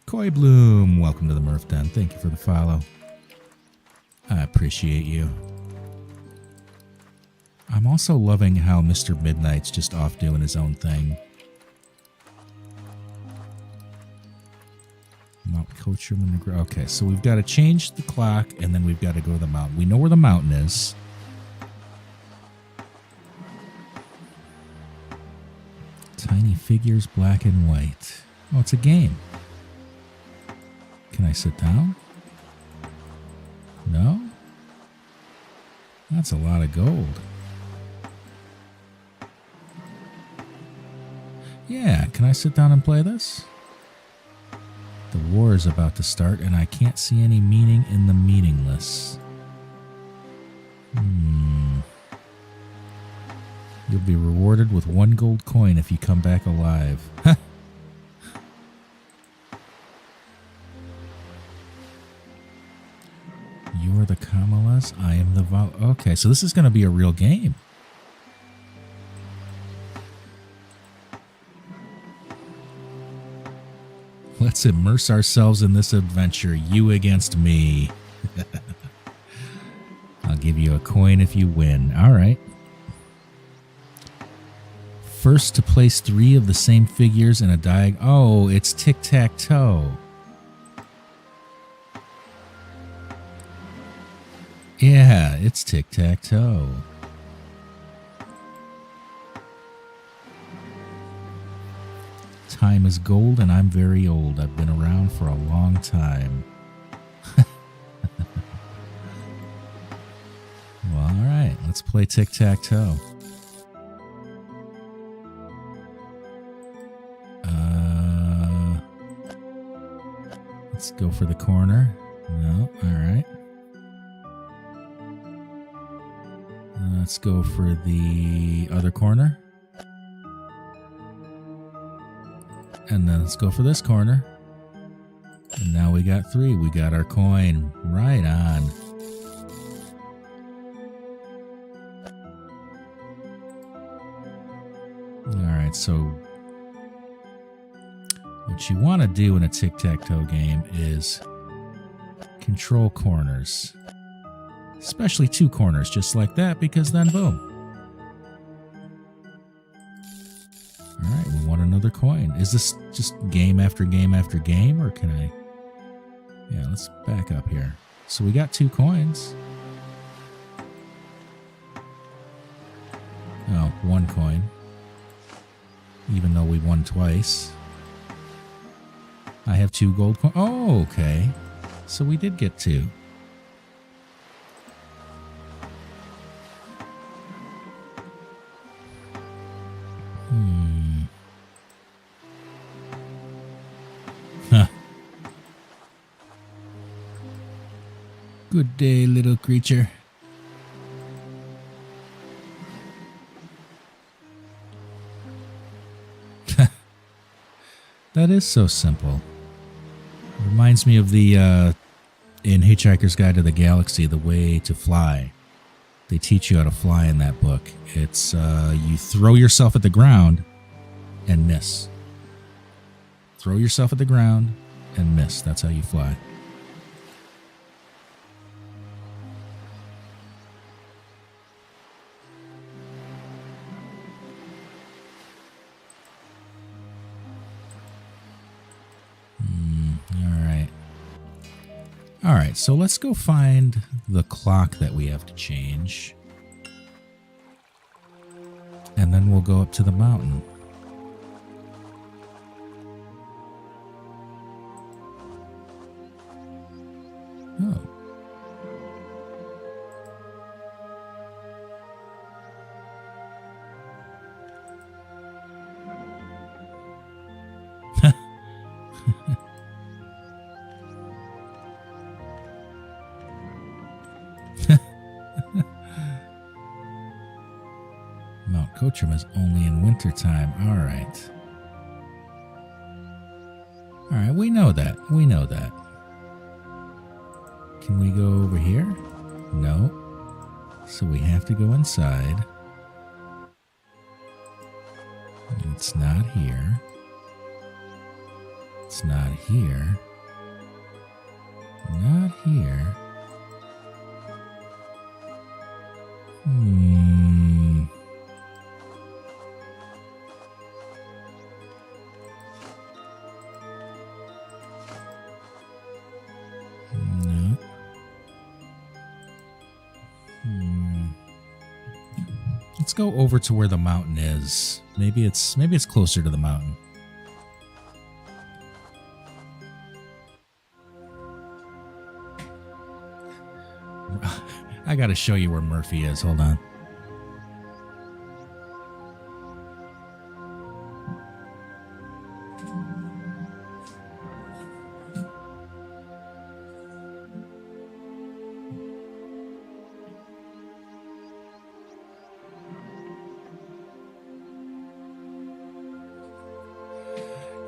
Koi Bloom, welcome to the Murph Den. Thank you for the follow. I appreciate you. I'm also loving how Mr. Midnight's just off doing his own thing. Mount Coachum in the okay, so we've got to change the clock, and then we've got to go to the mountain. We know where the mountain is. Tiny figures, black and white. Oh, it's a game. Can I sit down? No? That's a lot of gold. Yeah, can I sit down and play this? The war is about to start, and I can't see any meaning in the meaningless. You'll be rewarded with 1 gold coin if you come back alive. You're the Kamalas, I am the Val. Okay, so this is going to be a real game. Let's immerse ourselves in this adventure, you against me. I'll give you a coin if you win. All right. First to place 3 of the same figures in a diagonal. Oh, it's tic-tac-toe. Yeah, it's tic-tac-toe. Time is gold, and I'm very old. I've been around for a long time. Well, all right. Let's play tic-tac-toe. Let's go for the corner. No, all right. Let's go for the other corner. And then let's go for this corner. And now we got 3. We got our coin. Right on. Alright, so what you want to do in a tic-tac-toe game is control corners. Especially 2 corners, just like that, because then boom. Alright, we want another coin. Is this just game after game after game, or can I... Yeah, let's back up here. So we got 2 coins. Oh, 1 coin. Even though we won twice. I have 2 gold coins. Oh, okay. So we did get 2. Huh. Good day, little creature. That is so simple. Reminds me of the, in Hitchhiker's Guide to the Galaxy, The Way to Fly. They teach you how to fly in that book. It's, you throw yourself at the ground and miss. Throw yourself at the ground and miss. That's how you fly. All right, so let's go find the clock that we have to change. And then we'll go up to the mountain. Oh. Mount Coachum is only in wintertime. All right. All right, we know that. We know that. Can we go over here? No. So we have to go inside. It's not here. It's not here. Not here. No. Let's go over to where the mountain is. Maybe it's closer to the mountain. I gotta show you where Murphy is. Hold on.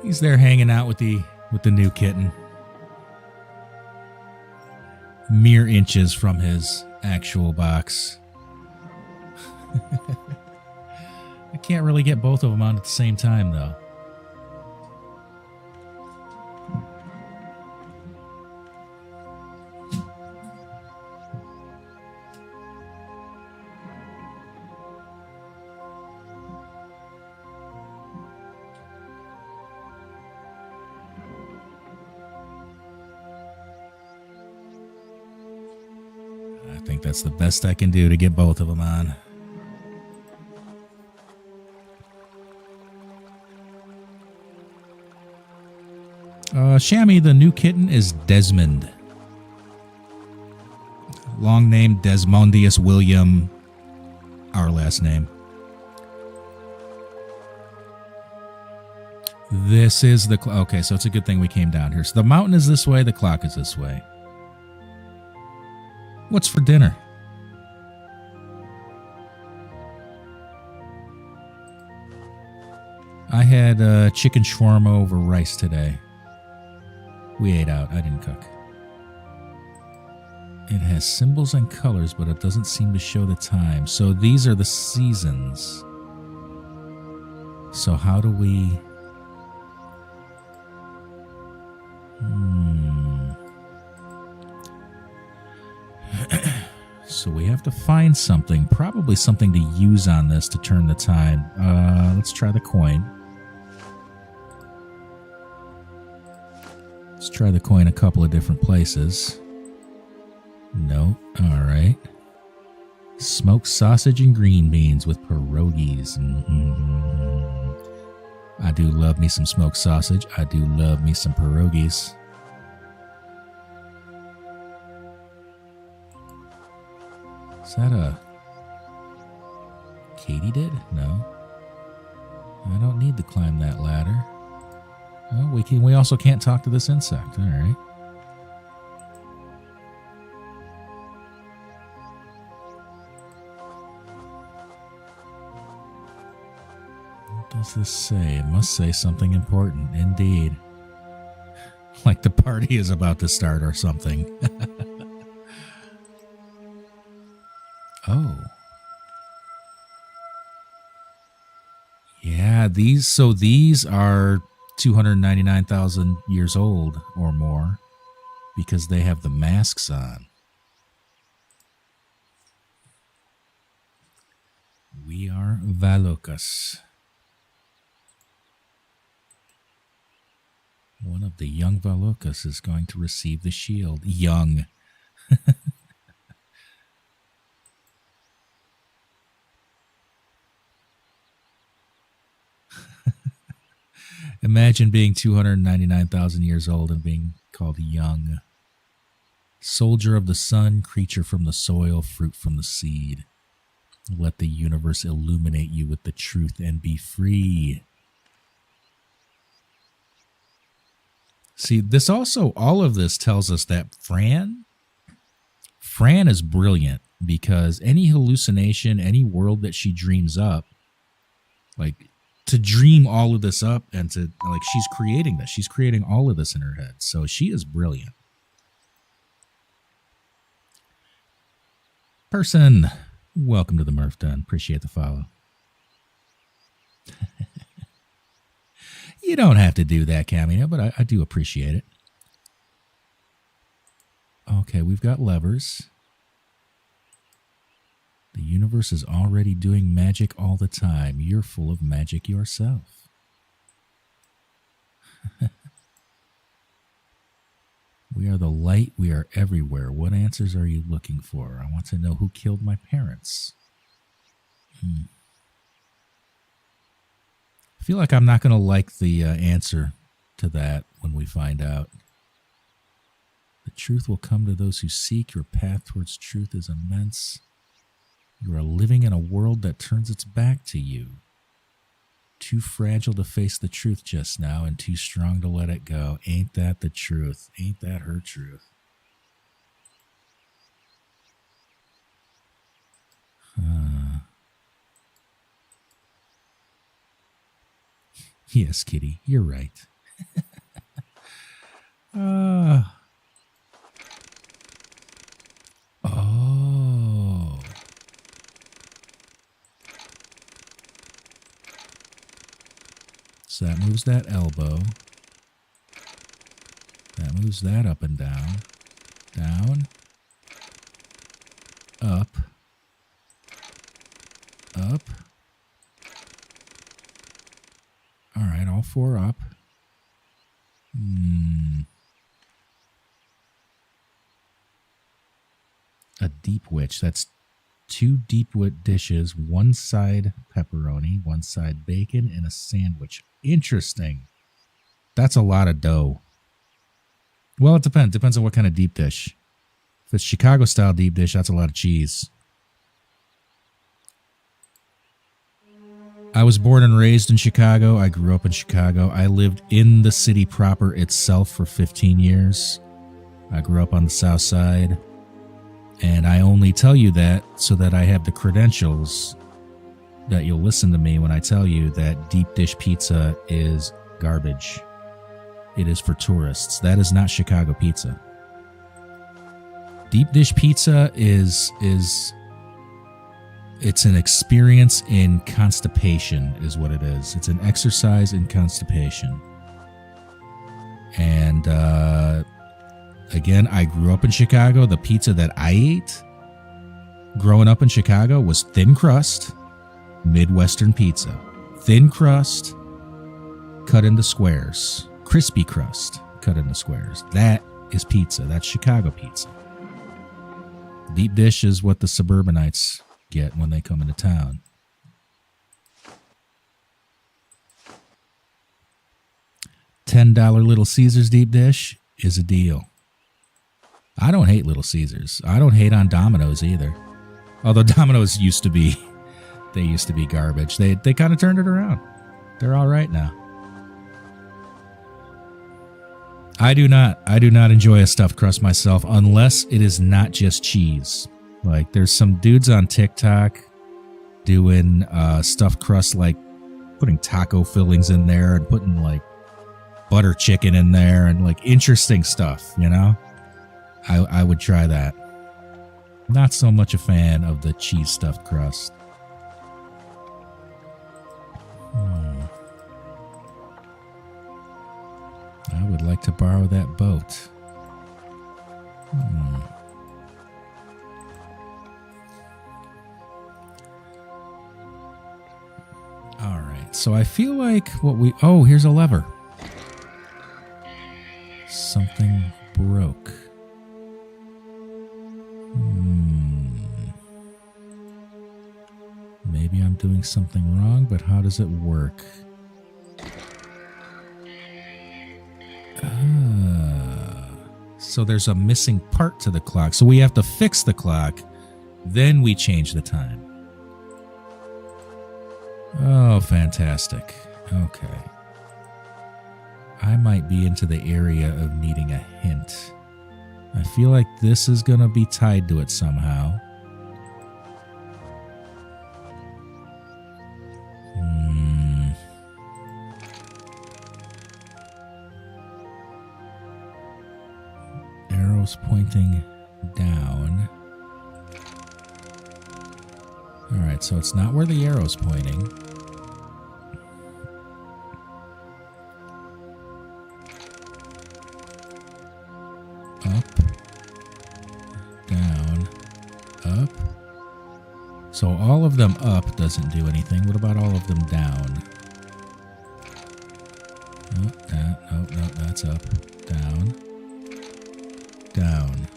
He's there hanging out with the new kitten. Mere inches from his actual box. I can't really get both of them on at the same time, though. I think that's the best I can do to get both of them on. Shammy, the new kitten, is Desmond. Long name Desmondius William, our last name. This is the... okay, so it's a good thing we came down here. So the mountain is this way, the clock is this way. What's for dinner? I had chicken shawarma over rice today. We ate out. I didn't cook. It has symbols and colors, but it doesn't seem to show the time. So these are the seasons. So how do we... So we have to find something, probably something to use on this to turn the tide. Let's try the coin. Let's try the coin a couple of different places. No, all right. Smoked sausage and green beans with pierogies. I do love me some smoked sausage. I do love me some pierogies. Is that a katydid? No. I don't need to climb that ladder. Well, we also can't talk to this insect. All right. What does this say? It must say something important. Indeed. Like the party is about to start or something. Oh. Yeah, these are 299,000 years old or more because they have the masks on. We are Valokas. One of the young Valukas is going to receive the shield. Young. Imagine being 299,000 years old and being called young. Soldier of the sun, creature from the soil, fruit from the seed. Let the universe illuminate you with the truth and be free. See, this also, all of this tells us that Fran is brilliant, because any hallucination, any world that she dreams up, like, to dream all of this up and to, like, she's creating this. She's creating all of this in her head. So she is brilliant. Person, welcome to the Murph Den. Appreciate the follow. You don't have to do that, Camino, but I do appreciate it. Okay, we've got levers. The universe is already doing magic all the time. You're full of magic yourself. We are the light. We are everywhere. What answers are you looking for? I want to know who killed my parents. I feel like I'm not going to like the answer to that when we find out. The truth will come to those who seek. Your path towards truth is immense. You are living in a world that turns its back to you. Too fragile to face the truth just now and too strong to let it go. Ain't that the truth? Ain't that her truth? Yes, Kitty, you're right. Oh. So that moves that elbow. That moves that up and down. Down. Up. Up. All right, all four up. A deep witch. That's 2 deep wit dishes, one side pepperoni, one side bacon, and a sandwich. Interesting. That's a lot of dough. Well, it depends. Depends on what kind of deep dish. If it's Chicago-style deep dish, that's a lot of cheese. I was born and raised in Chicago. I grew up in Chicago. I lived in the city proper itself for 15 years. I grew up on the south side. And I only tell you that so that I have the credentials that you'll listen to me when I tell you that deep dish pizza is garbage. It is for tourists. That is not Chicago pizza. Deep dish pizza is it's an experience in constipation is what it is. It's an exercise in constipation. And again, I grew up in Chicago. The pizza that I ate growing up in Chicago was thin crust, Midwestern pizza. Thin crust, cut into squares. Crispy crust, cut into squares. That is pizza. That's Chicago pizza. Deep dish is what the suburbanites get when they come into town. $10 Little Caesars deep dish is a deal. I don't hate Little Caesars. I don't hate on Domino's either. Although Domino's used to be garbage. They kind of turned it around. They're all right now. I do not enjoy a stuffed crust myself unless it is not just cheese. Like there's some dudes on TikTok doing stuffed crust, like putting taco fillings in there and putting like butter chicken in there and like interesting stuff, you know? I would try that. Not so much a fan of the cheese stuffed crust. I would like to borrow that boat. All right, so I feel like what we... Oh, here's a lever. Maybe I'm doing something wrong, but how does it work? So there's a missing part to the clock. So we have to fix the clock, then we change the time. Oh, fantastic. Okay. I might be into the area of needing a hint. I feel like this is going to be tied to it somehow. Arrows pointing down. Alright, so it's not where the arrow's pointing. Up. Down. Up. So all of them up doesn't do anything. What about all of them down? Oh, down. Oh, no, that's up. Down. Down.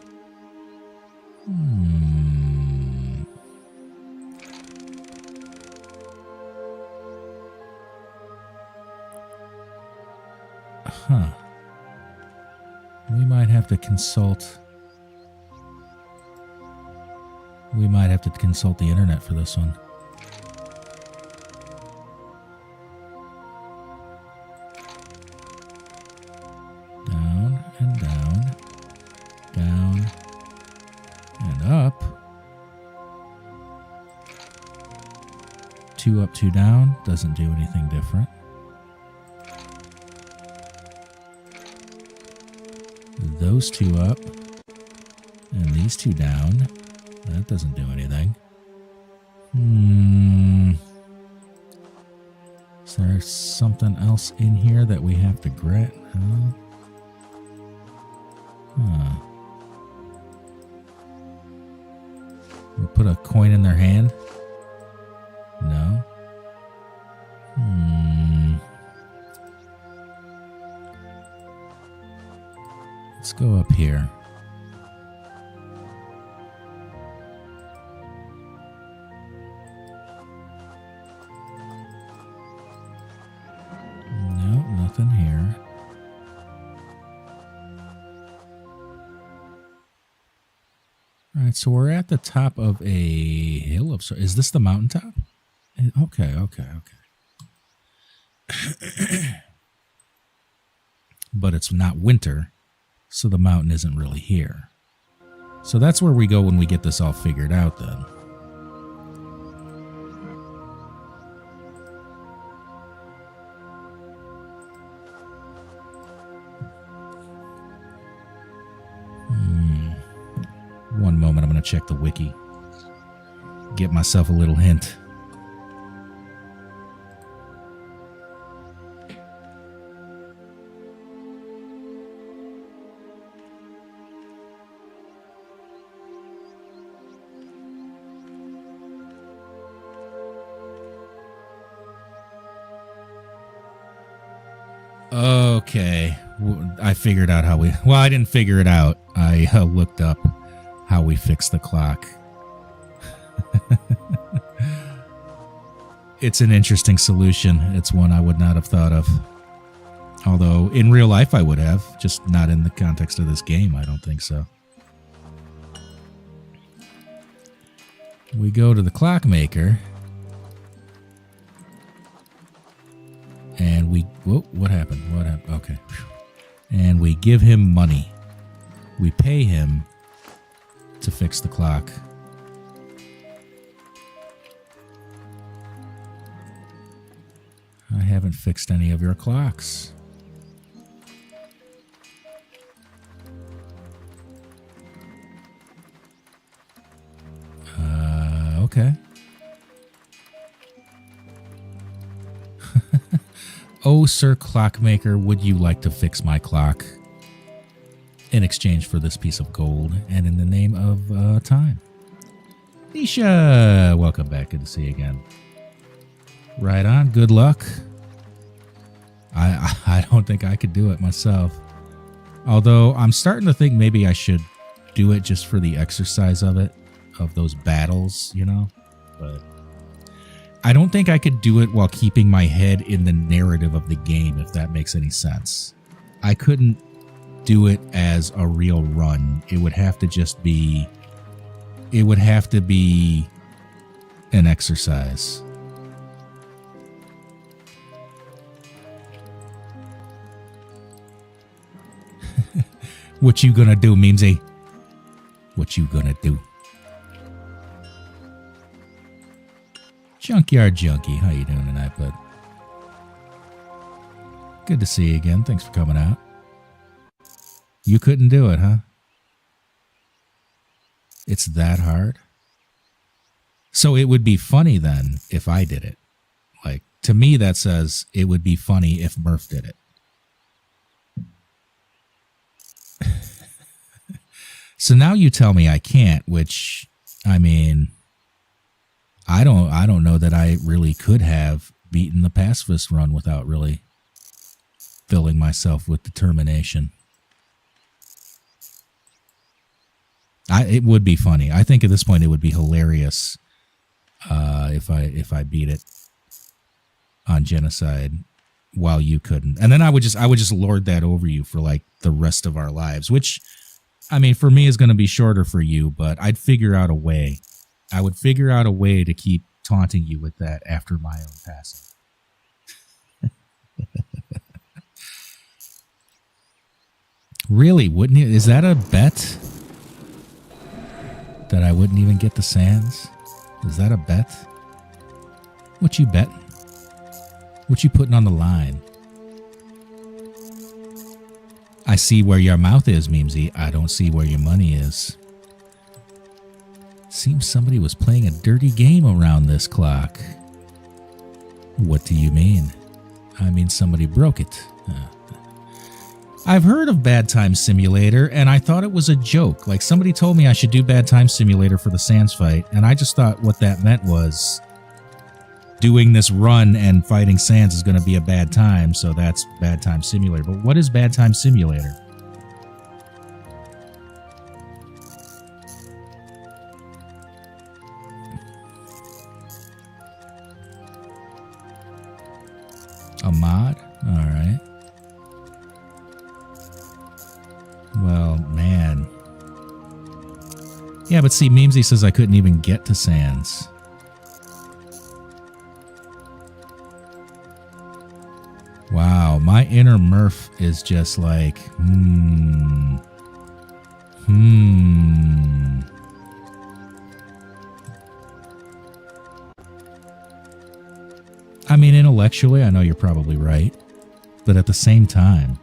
Huh. We might have to consult. We might have to consult the internet for this one. Down and down. Down and up. 2 up, 2 down. Doesn't do anything different. Those 2 up. And these 2 down. That doesn't do anything. Is there something else in here that we have to grit? Huh. We put a coin in their hand? No. Let's go up here. No, nothing here. All right, so we're at the top of a hill of... Is this the mountaintop? Okay. But it's not winter, so the mountain isn't really here. So that's where we go when we get this all figured out then. One moment, I'm going to check the wiki. Get myself a little hint. Okay, I figured out how we... Well, I didn't figure it out. I looked up how we fix the clock. It's an interesting solution. It's one I would not have thought of. Although, in real life I would have. Just not in the context of this game, I don't think so. We go to the clockmaker. And we... Whoa, what happened? What happened? Okay. And we give him money. We pay him to fix the clock. I haven't fixed any of your clocks. Okay. Oh, Sir Clockmaker, would you like to fix my clock? In exchange for this piece of gold and in the name of time. Nisha, welcome back. Good to see you again. Right on. Good luck. I don't think I could do it myself. Although I'm starting to think maybe I should do it just for the exercise of it, of those battles, you know. But I don't think I could do it while keeping my head in the narrative of the game, if that makes any sense. I couldn't do it as a real run. It would have to just be... It would have to be an exercise. What you gonna do, Memesy? What you gonna do? Junkyard Junkie, how you doing tonight, bud? Good to see you again. Thanks for coming out. You couldn't do it, huh? It's that hard? So it would be funny then if I did it. Like, to me that says it would be funny if Murph did it. So now you tell me I can't, which, I mean, I don't know that I really could have beaten the pacifist run without really filling myself with determination. It would be funny. I think at this point it would be hilarious if I beat it on genocide while you couldn't. And then I would just lord that over you for like the rest of our lives, which, I mean, for me is going to be shorter for you, but I'd figure out a way. I would figure out a way to keep taunting you with that after my own passing. Really, wouldn't you? Is that a bet? That I wouldn't even get the sands? Is that a bet? What you bet? What you putting on the line? I see where your mouth is, Memesy. I don't see where your money is. Seems somebody was playing a dirty game around this clock. What do you mean? I mean somebody broke it. I've heard of Bad Time Simulator, and I thought it was a joke. Like, somebody told me I should do Bad Time Simulator for the Sans fight, and I just thought what that meant was doing this run and fighting Sans is going to be a bad time, so that's Bad Time Simulator. But what is Bad Time Simulator? A mod? Alright. Well, man. Yeah, but see, Memesy says I couldn't even get to Sans. Wow, my inner Murph is just like, I mean, intellectually, I know you're probably right, but at the same time,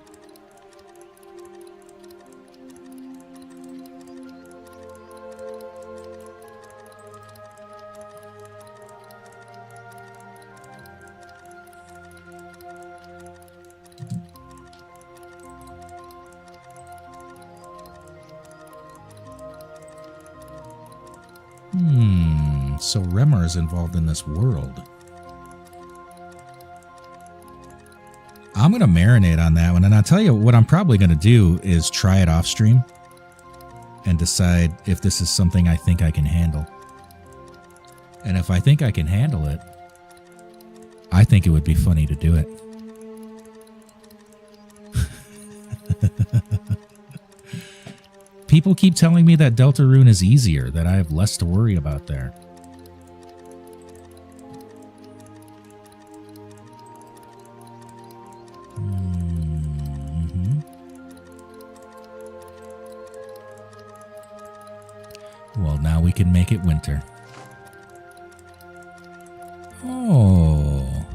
so Remar is involved in this world. I'm going to marinate on that one, and I'll tell you what I'm probably going to do is try it off stream and decide if this is something I think I can handle. And if I think I can handle it, I think it would be funny to do it. People keep telling me that Deltarune is easier, that I have less to worry about there. Well, now we can make it winter. Oh.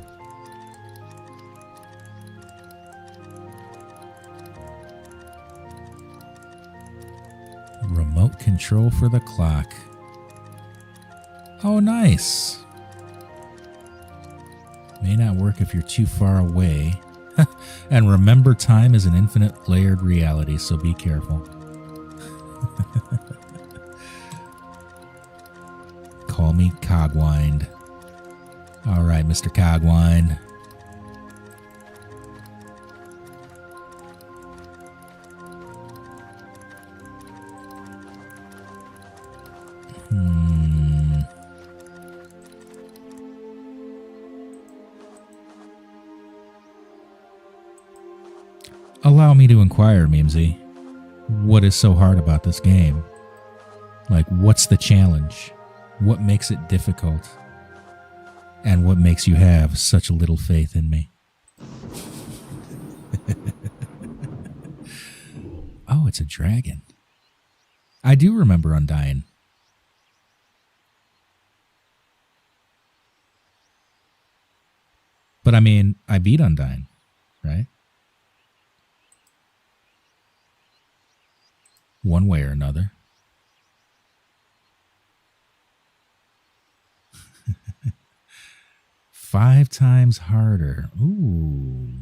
Remote control for the clock. Oh, nice. May not work if you're too far away. And remember, time is an infinite layered reality, so be careful. Call me Cogwind. All right, Mr. Cogwind. me to inquire, Memesy, what is so hard about this game? Like, what's the challenge? What makes it difficult? And what makes you have such little faith in me? Oh, it's a dragon. I do remember Undying. But I mean, I beat Undying, right? One way or another. Five times harder. Ooh.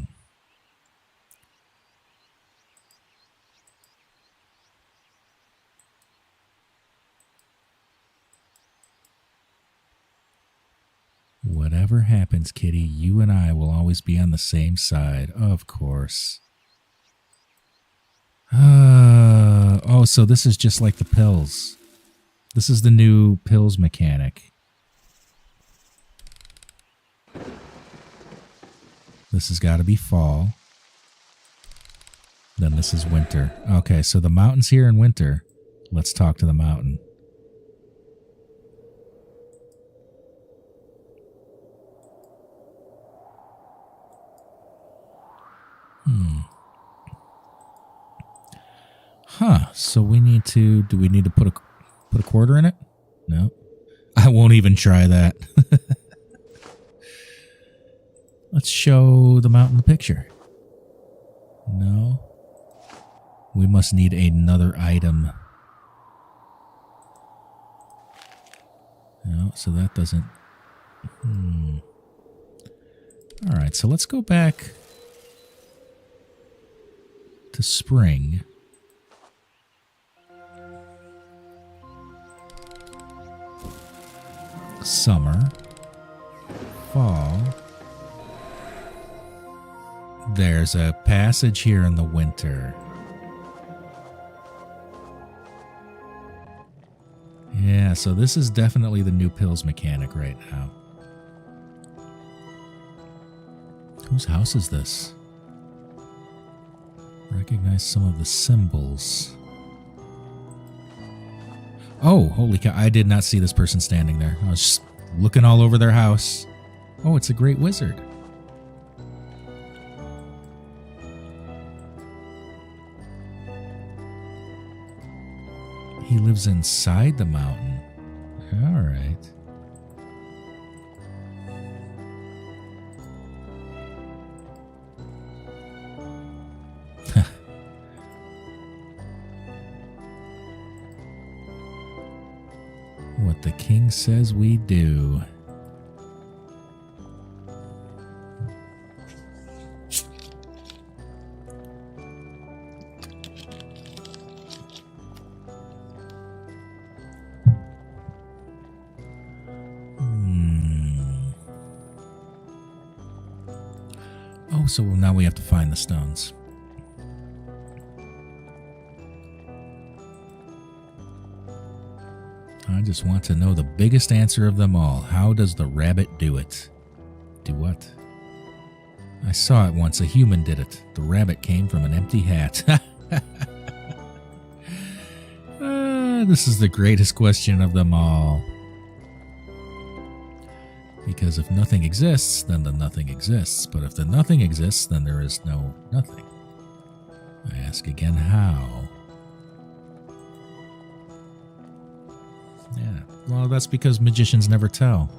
Whatever happens, Kitty, you and I will always be on the same side, of course. Oh, so this is just like the pills. This is the new pills mechanic. This has got to be fall. Then this is winter. Okay, so the mountain's here in winter. Let's talk to the mountain. Huh, so we need to, do we need to put a quarter in it? No. I won't even try that. Let's show the mountain the picture. No. We must need another item. No, so that doesn't... Alright, so let's go back to spring. Summer. Fall. There's a passage here in the winter. Yeah, so this is definitely the new pills mechanic right now. Whose house is this? Recognize some of the symbols. Oh, holy cow. I did not see this person standing there. I was just looking all over their house. Oh, it's a great wizard. He lives inside the mountain. All right. What the king says we do. Oh, so now we have to find the stones. I just want to know the biggest answer of them all. How does the rabbit do it? Do what? I saw it once. A human did it. The rabbit came from an empty hat. This is the greatest question of them all. Because if nothing exists, then the nothing exists. But if the nothing exists, then there is no nothing. I ask again, how? Yeah, well, that's because magicians never tell.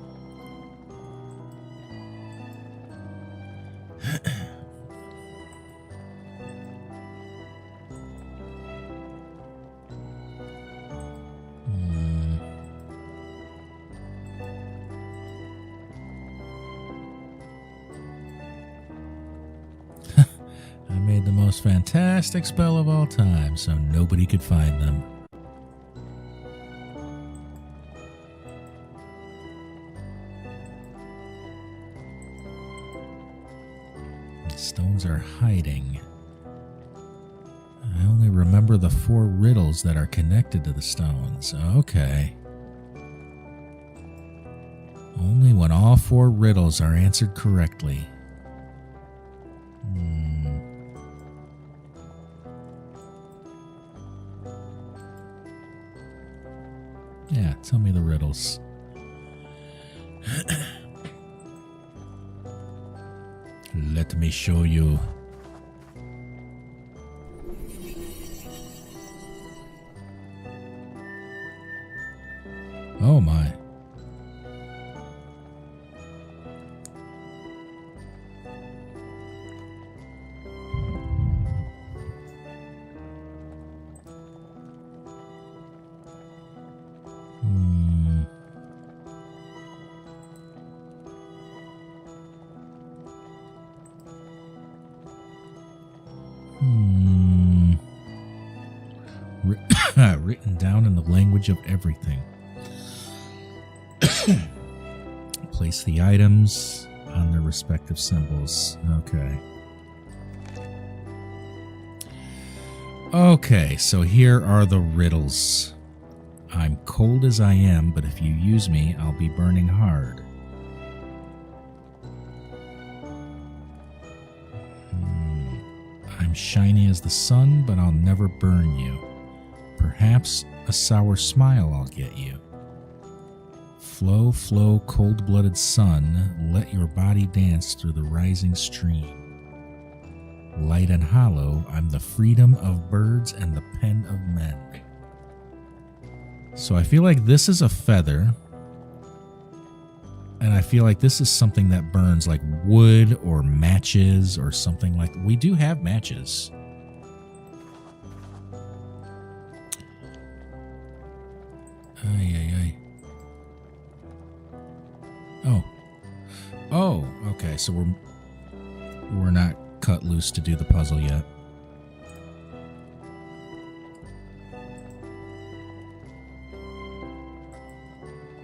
I made the most fantastic spell of all time, so nobody could find them. Stones are hiding. I only remember the 4 riddles that are connected to the stones. Okay. Only when all 4 riddles are answered correctly. Yeah, tell me the riddles. Let me show you. Oh my. Written down in the language of everything. Place the items on their respective symbols. Okay. Okay, so here are the riddles. I'm cold as I am, but if you use me, I'll be burning hard. I'm shiny as the sun, but I'll never burn you. Perhaps a sour smile I'll get you. Flow, flow, cold-blooded sun, let your body dance through the rising stream. Light and hollow, I'm the freedom of birds and the pen of men. So I feel like this is a feather, and I feel like this is something that burns, like wood or matches or something like that. We do have matches. Ay, ay, ay. Oh, okay, so we're not cut loose to do the puzzle yet.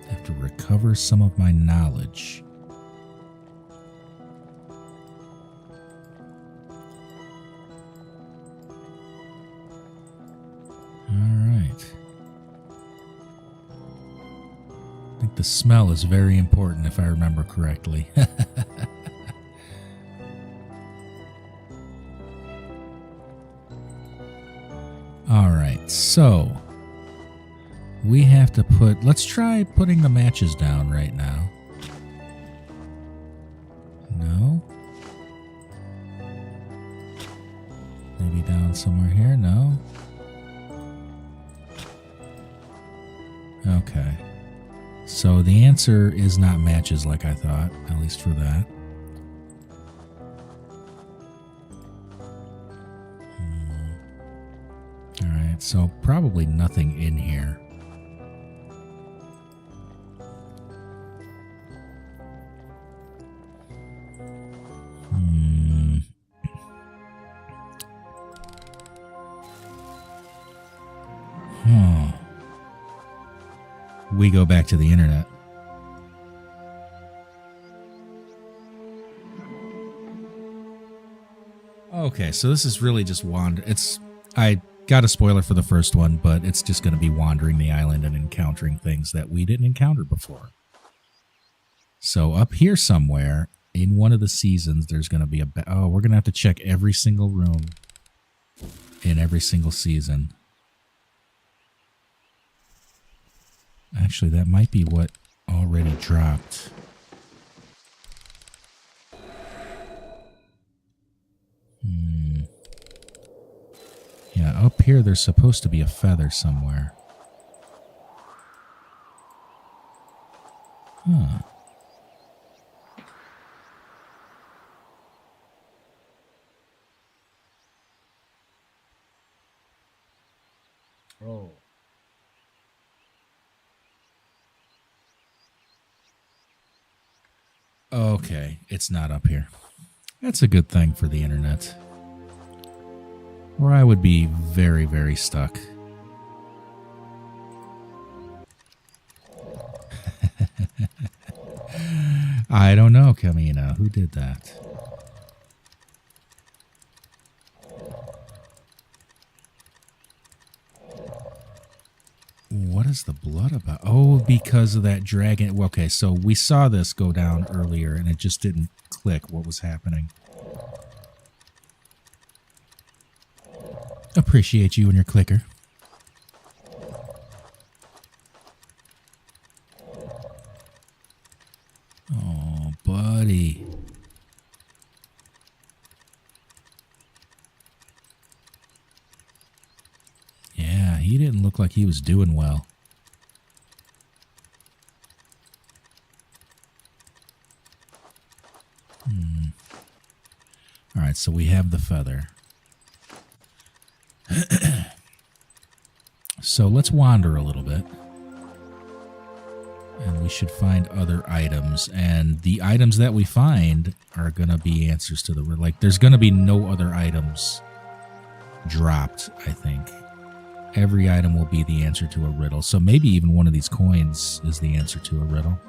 I have to recover some of my knowledge. I think the smell is very important, if I remember correctly. All right, so we have to put... Let's try putting the matches down right now. No? Maybe down somewhere here? No? Okay. So the answer is not matches like I thought, at least for that. Alright, so probably nothing in here. We go back to the internet. Okay, so this is really just I got a spoiler for the first one, but it's just going to be wandering the island and encountering things that we didn't encounter before. So up here somewhere, in one of the seasons, there's going to be we're going to have to check every single room in every single season. Actually, that might be what already dropped. Yeah, up here there's supposed to be a feather somewhere. Huh. Oh. Okay, it's not up here. That's a good thing for the internet. Or I would be very, very stuck. I don't know, Kamina. Who did that? What is the blood about? Oh, because of that dragon. Okay, so we saw this go down earlier, and it just didn't click what was happening. Appreciate you and your clicker. look like he was doing well. All right, so we have the feather. So let's wander a little bit. And we should find other items. And the items that we find are going to be answers to the riddle. Like, there's going to be no other items dropped, I think. Every item will be the answer to a riddle. So maybe even one of these coins is the answer to a riddle.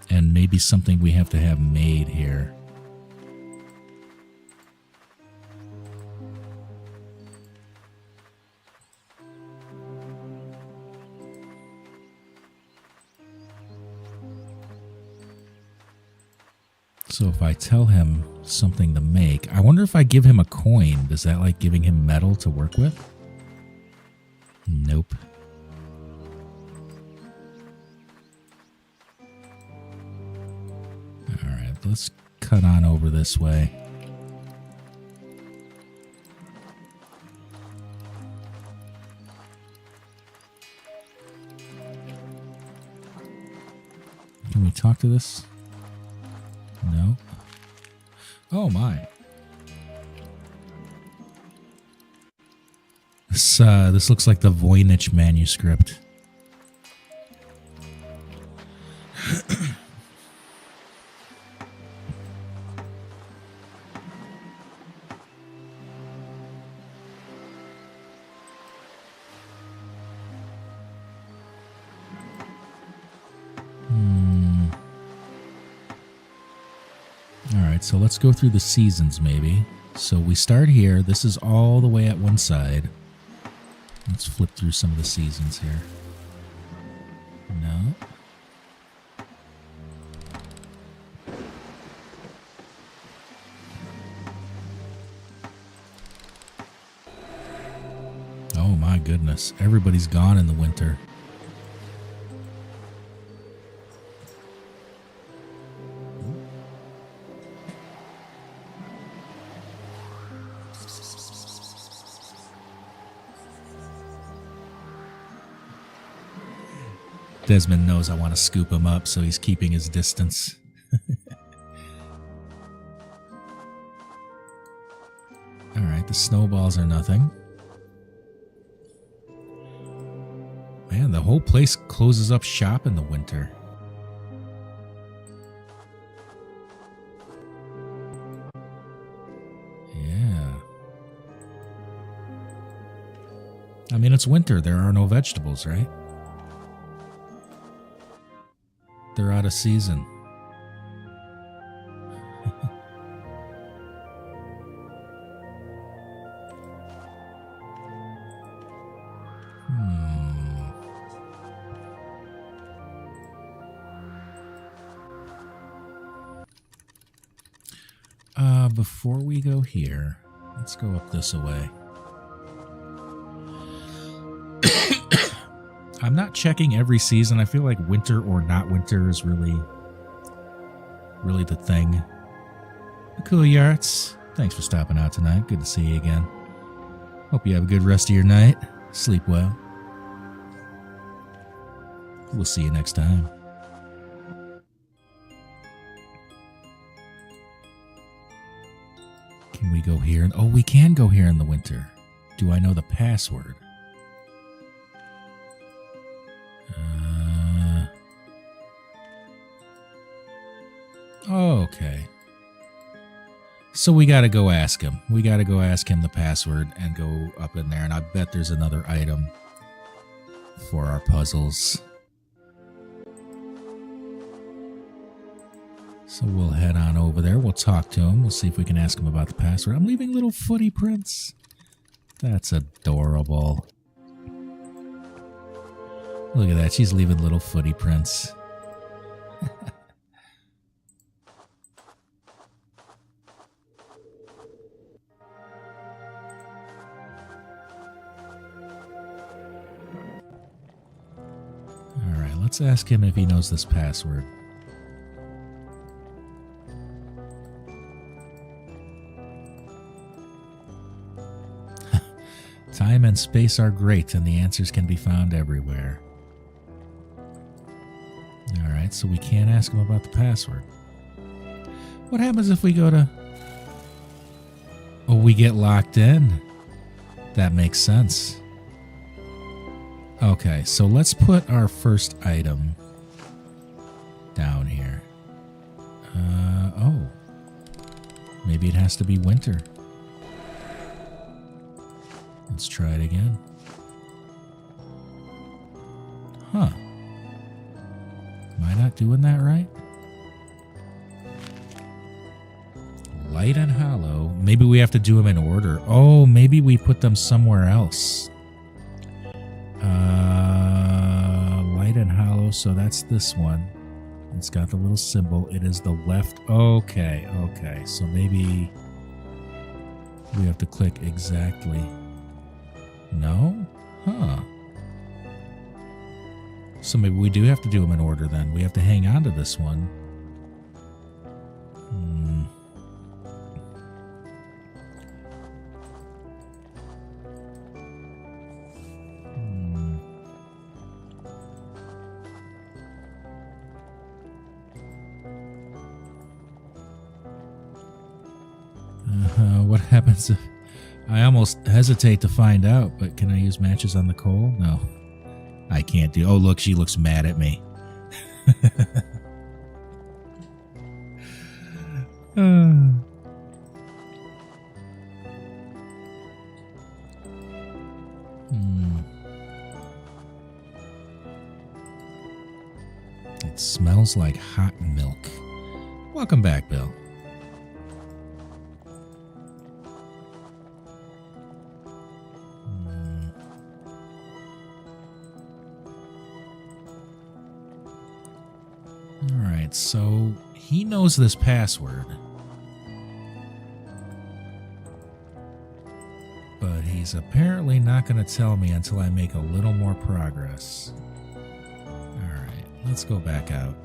And maybe something we have to have made here. So if I tell him something to make, I wonder if I give him a coin, does that like giving him metal to work with? Nope. All right, let's cut on over this way. Can we talk to this? No. Oh my. This looks like the Voynich manuscript. So let's go through the seasons maybe. So we start here. This is all the way at one side. Let's flip through some of the seasons here. No. Oh my goodness. Everybody's gone in the winter. Desmond knows I want to scoop him up, so he's keeping his distance. All right, the snowballs are nothing. Man, the whole place closes up shop in the winter. Yeah. I mean, it's winter. There are no vegetables, right? They're out of season. Before we go here, let's go up this way. I'm not checking every season. I feel like winter or not winter is really the thing. Cool Yarts, thanks for stopping out tonight. Good to see you again. Hope you have a good rest of your night. Sleep well. We'll see you next time. Can we go here? Oh, we can go here in the winter. Do I know the password? Okay. So we got to go ask him. We got to go ask him the password and go up in there. And I bet there's another item for our puzzles. So we'll head on over there. We'll talk to him. We'll see if we can ask him about the password. I'm leaving little footy prints. That's adorable. Look at that. She's leaving little footy prints. All right, let's ask him if he knows this password. Time and space are great, and the answers can be found everywhere. Alright, so we can't ask him about the password. What happens if we go to... Oh, we get locked in. That makes sense. Okay, so let's put our first item down here. Oh. Maybe it has to be winter. Let's try it again. Huh. Am I not doing that right? Light and hollow. Maybe we have to do them in order. Oh, maybe we put them somewhere else. Light and hollow, so that's this one. It's got the little symbol. It is the left. Okay, okay. So maybe we have to click exactly. No? Huh. So maybe we do have to do them in order then. We have to hang on to this one. What happens if... I almost hesitate to find out, but can I use matches on the coal? No. I can't do... Oh, look, she looks mad at me. It smells like hot milk. Welcome back, Bill. Alright, so he knows this password. But he's apparently not going to tell me until I make a little more progress. Alright, let's go back out.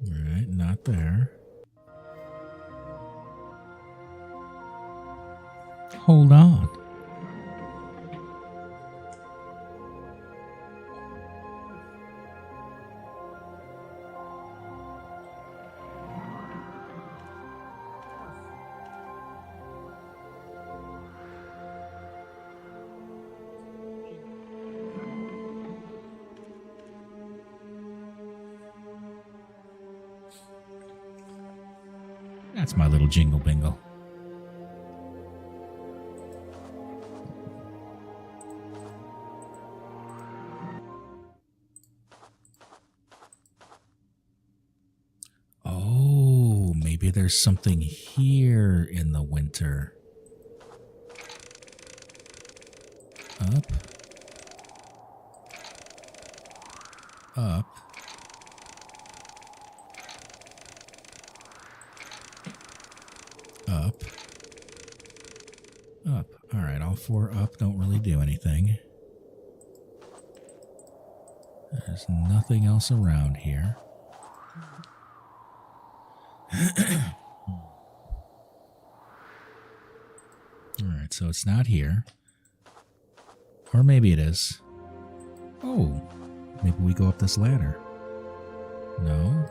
Alright, not there. Hold on. That's my little jingle bingle. Oh, maybe there's something here in the winter. Up. Up. Up. Up. All right, all four up don't really do anything. There's nothing else around here. Alright, so it's not here. Or maybe it is. Oh, maybe we go up this ladder. No?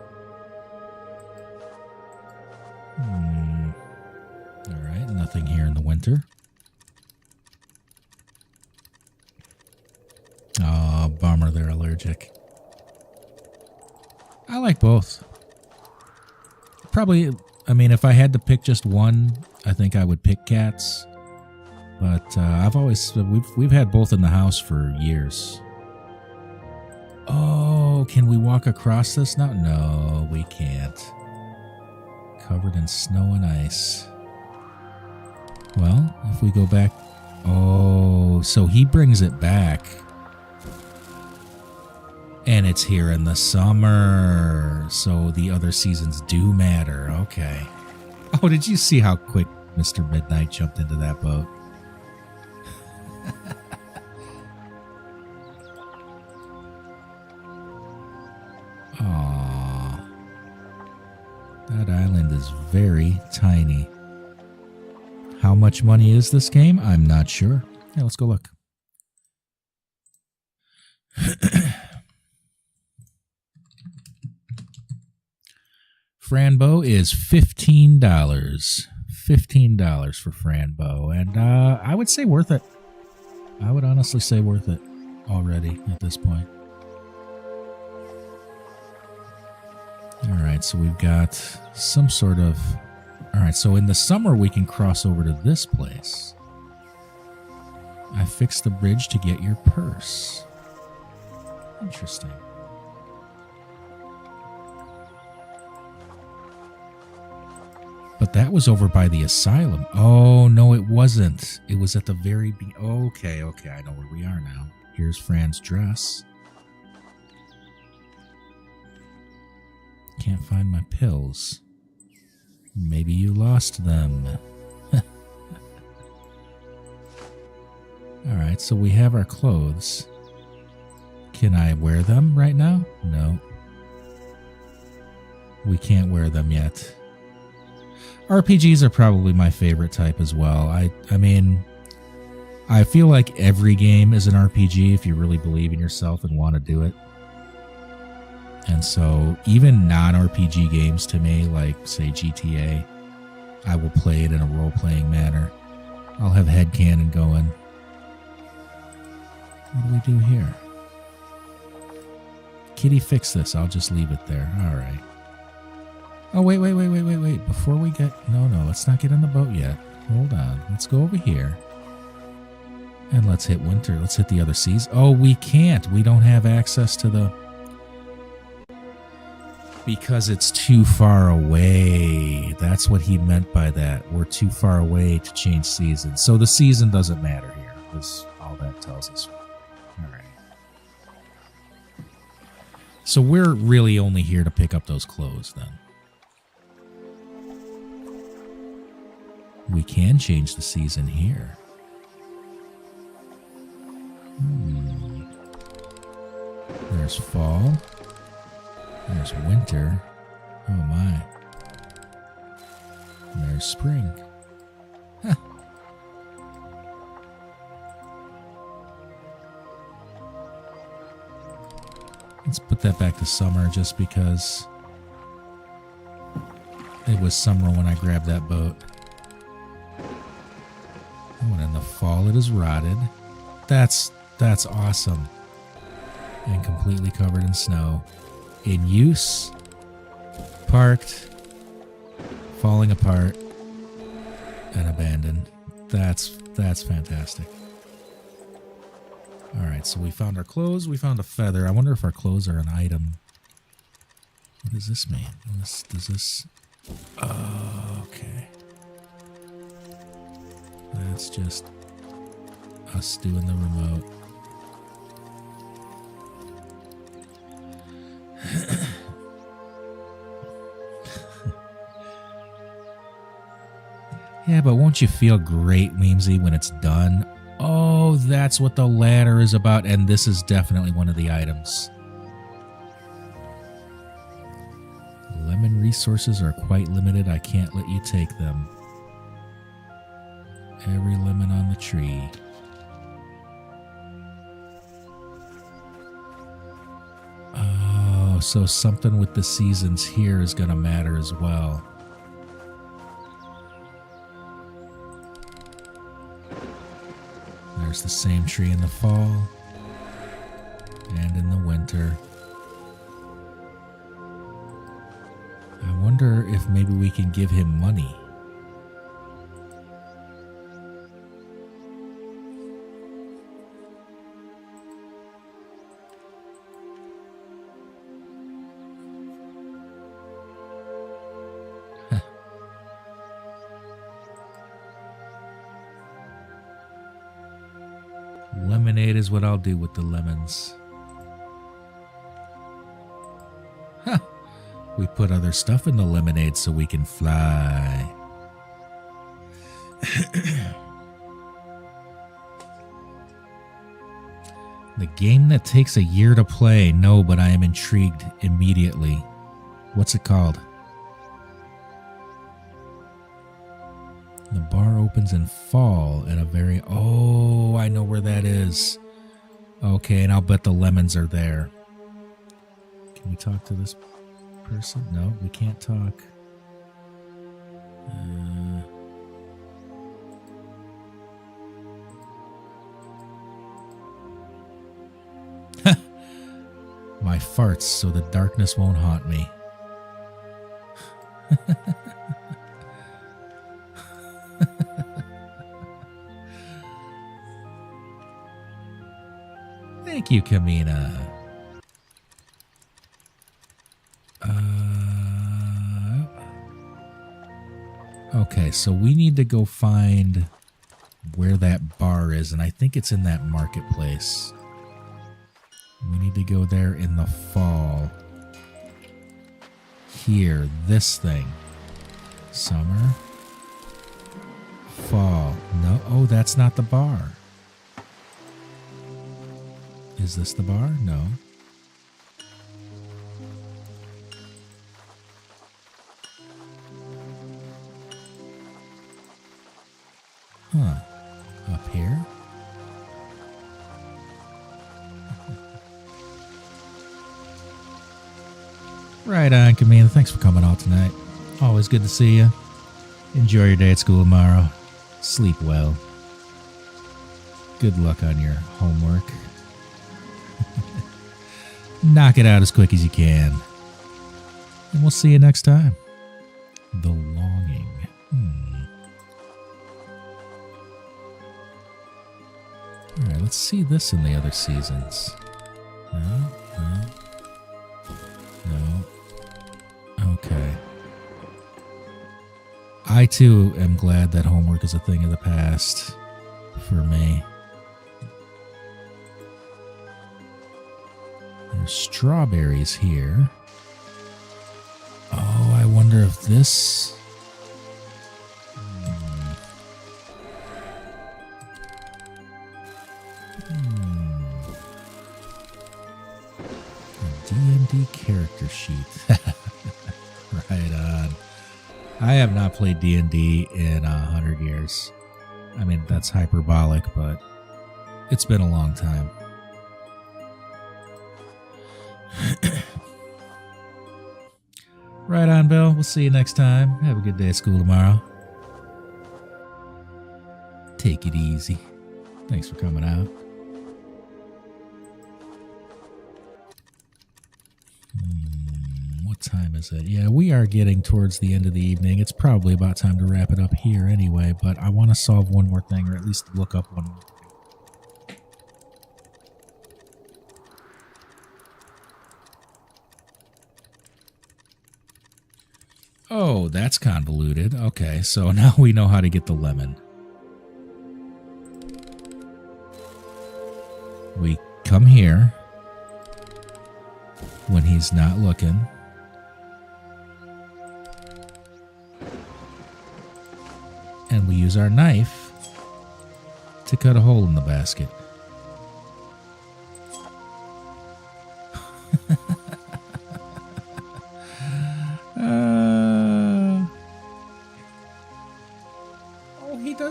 Alright, nothing here in the winter. Oh, bummer, they're allergic. I like both. Probably, I mean, if I had to pick just one, I think I would pick cats. But I've always, we've had both in the house for years. Oh, can we walk across this now? No, we can't. Covered in snow and ice. Well, if we go back, oh, so he brings it back. And it's here in the summer, so the other seasons do matter. Okay. Oh, did you see how quick Mr. Midnight jumped into that boat? Aww. That island is very tiny. How much money is this game? I'm not sure. Yeah, let's go look. Fran Bow is $15. $15 for Fran Bow. And I would say worth it. I would honestly say worth it already at this point. Alright, so we've got some sort of... Alright, so in the summer we can cross over to this place. I fixed the bridge to get your purse. Interesting. But that was over by the asylum. Oh, no, it wasn't. It was at the very okay, I know where we are now. Here's Fran's dress. Can't find my pills. Maybe you lost them. Alright, so we have our clothes. Can I wear them right now? No. We can't wear them yet. RPGs are probably my favorite type as well. I mean, I feel like every game is an RPG if you really believe in yourself and want to do it. And so even non-RPG games to me, like, say, GTA, I will play it in a role-playing manner. I'll have headcanon going. What do we do here? Kitty, fix this. I'll just leave it there. All right. Oh, wait. Before we get... No, let's not get in the boat yet. Hold on. Let's go over here. And let's hit winter. Let's hit the other seas. Oh, we can't. We don't have access to the... Because it's too far away. That's what he meant by that. We're too far away to change seasons. So the season doesn't matter here. That's all that tells us. All right. So we're really only here to pick up those clothes then. We can change the season here. There's fall. There's winter. Oh my. And there's spring. Huh. Let's put that back to summer just because it was summer when I grabbed that boat. Oh, and in the fall it is rotted. That's awesome. And completely covered in snow. In use, parked, falling apart, and abandoned. That's fantastic. Alright, so we found our clothes, we found a feather. I wonder if our clothes are an item. What does this mean? Does this... Oh, okay. That's just us doing the remote. Yeah, but won't you feel great, Memesy, when it's done? Oh, that's what the ladder is about, and this is definitely one of the items. Lemon resources are quite limited. I can't let you take them. Every lemon on the tree. Oh, so something with the seasons here is going to matter as well. There's the same tree in the fall and in the winter. I wonder if maybe we can give him money. Lemonade is what I'll do with the lemons. Huh. We put other stuff in the lemonade so we can fly. The game that takes a year to play. No, but I am intrigued immediately. What's it called? The bar opens in fall at a very... Oh, I know where that is. Okay, and I'll bet the lemons are there. Can we talk to this person? No, we can't talk. My farts so the darkness won't haunt me. Thank you, Kamina. Okay, so we need to go find where that bar is, and I think it's in that marketplace. We need to go there in the fall. Here, this thing. Summer. Fall. No, oh, that's not the bar. Is this the bar? No. Huh. Up here? Right on, Camila. Thanks for coming out tonight. Always good to see you. Enjoy your day at school tomorrow. Sleep well. Good luck on your homework. Knock it out as quick as you can. And we'll see you next time. The Longing. Alright, let's see this in the other seasons. No. Okay. I too am glad that homework is a thing of the past for me. There's strawberries here. Oh, I wonder if this... A D&D character sheet. Right on. I have not played D&D in 100 years. I mean, that's hyperbolic, but it's been a long time. Right on, Bill. We'll see you next time. Have a good day at school tomorrow. Take it easy. Thanks for coming out. What time is it? Yeah, we are getting towards the end of the evening. It's probably about time to wrap it up here anyway, but I want to solve one more thing, or at least look up one more thing. Oh, that's convoluted. Okay, so now we know how to get the lemon. We come here when he's not looking. And we use our knife to cut a hole in the basket.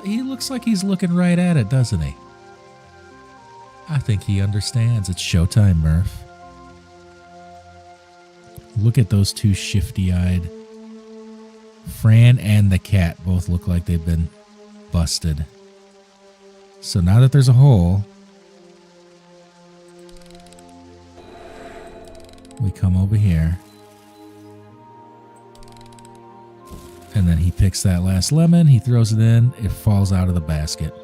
He looks like he's looking right at it, doesn't he? I think he understands. It's showtime, Murph. Look at those two shifty-eyed. Fran and the cat both look like they've been busted. So now that there's a hole, we come over here. And then he picks that last lemon, he throws it in, it falls out of the basket.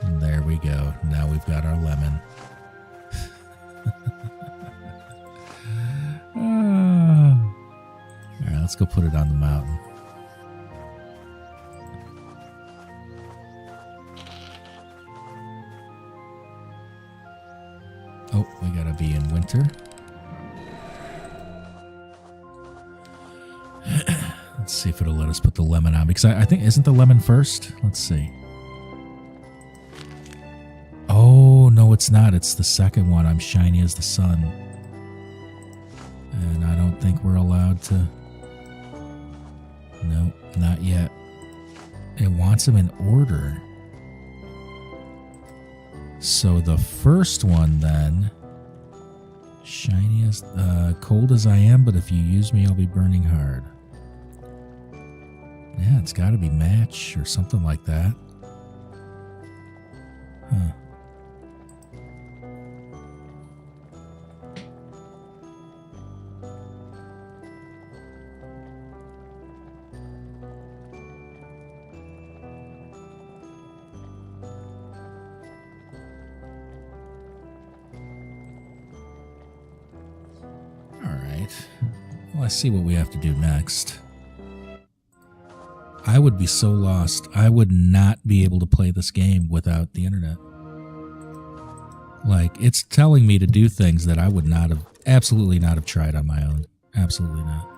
And there we go. Now we've got our lemon. Alright, let's go put it on the mountain. Oh, we gotta be in winter. Let's see if it'll let us put the lemon on, because I think, isn't the lemon first? Let's see. Oh, no. not. It's the second one. I'm shiny as the sun. And I don't think we're allowed to... Nope, not yet. It wants them in order. So the first one then... Shiny as... cold as I am, but if you use me, I'll be burning hard. Yeah, it's got to be match or something like that. Huh. Well, I see what we have to do next. I would be so lost. I would not be able to play this game without the internet. Like, it's telling me to do things that I would not have, absolutely not have tried on my own. Absolutely not.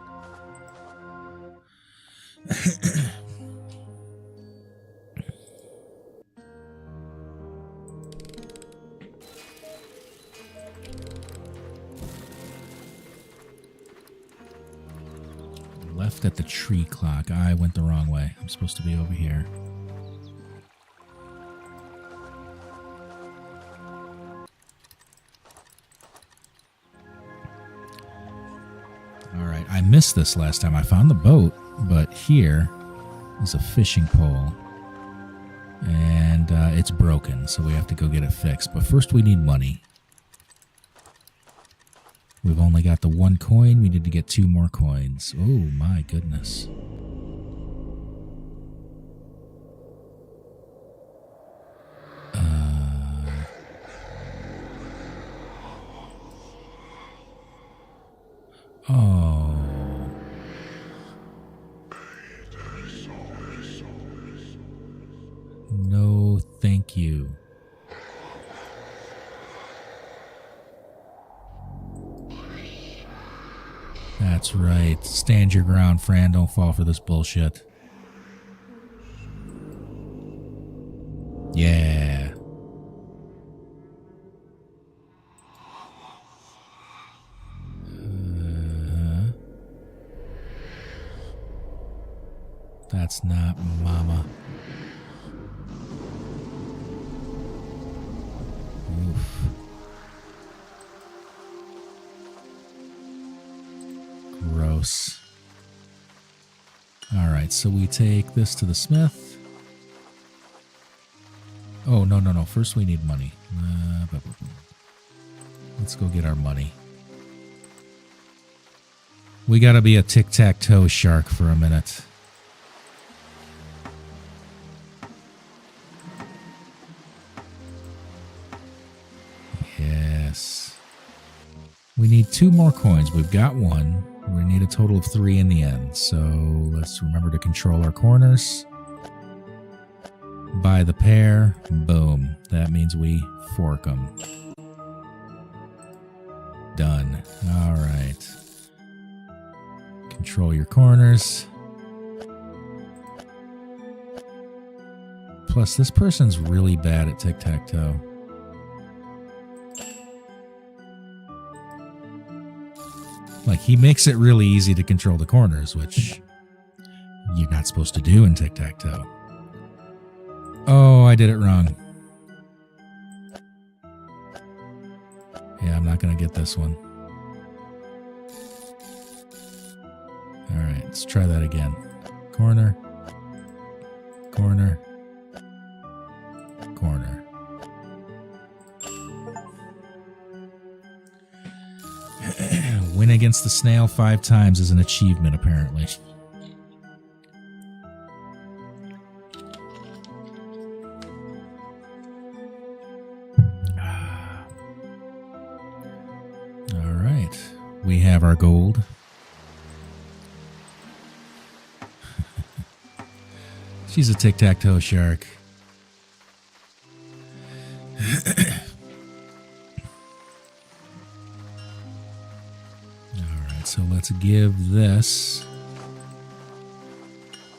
Left at the tree clock. I went the wrong way. I'm supposed to be over here. Alright, I missed this last time. I found the boat, but here is a fishing pole. And it's broken, so we have to go get it fixed. But first we need money. We've only got the 1 coin. We need to get 2 more coins. Oh, my goodness. Oh. No, thank you. That's right. Stand your ground, Fran. Don't fall for this bullshit. Yeah. That's not mama. Oof. Gross. Alright, so we take this to the smith. Oh, no, no, no. First we need money. Let's go get our money. We gotta be a tic-tac-toe shark for a minute. Yes. We need 2 more coins. We've got 1. We need a total of 3 in the end. So let's remember to control our corners. Buy the pair. Boom. That means we fork them. Done. All right. Control your corners. Plus, this person's really bad at tic-tac-toe. Like, he makes it really easy to control the corners, which you're not supposed to do in tic-tac-toe. Oh, I did it wrong. Yeah, I'm not going to get this one. All right, let's try that again. Corner. Corner. Corner. Win against the snail 5 times is an achievement, apparently. All right. We have our gold. She's a tic-tac-toe shark. So let's give this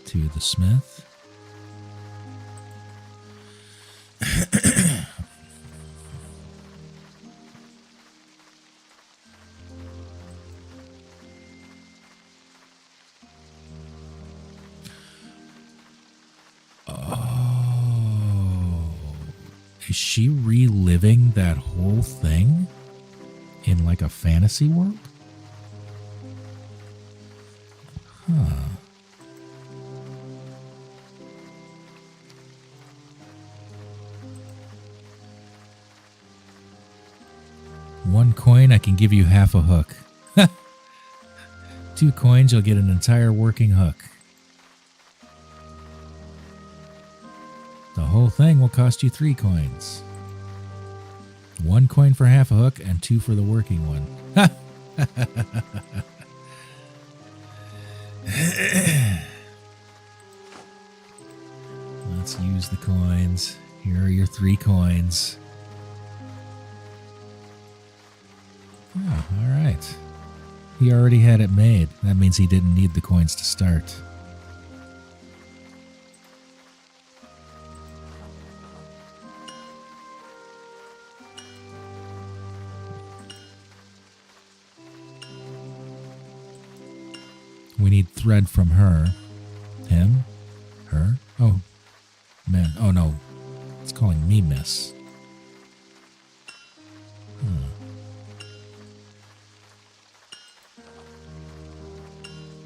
to the smith. Is she reliving that whole thing in like a fantasy world? Huh. One coin, I can give you half a hook. 2 coins, you'll get an entire working hook. The whole thing will cost you 3 coins. 1 coin for half a hook and 2 for the working one. Let's use the coins. Here are your 3 coins. Oh, all right. He already had it made. That means he didn't need the coins to start. We need thread from her. Him? Her? Oh, man. Oh, no. It's calling me miss.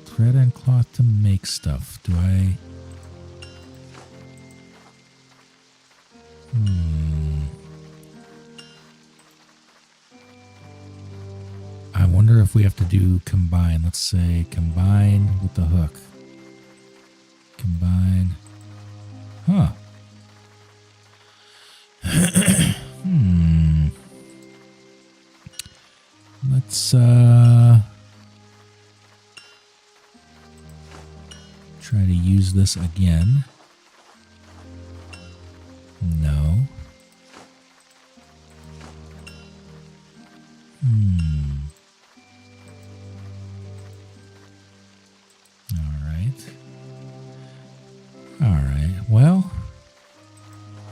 Thread and cloth to make stuff. Do I... I wonder if we have to do combine. Let's say combine with the hook. Combine. Huh. Let's try to use this again. No. Alright, well,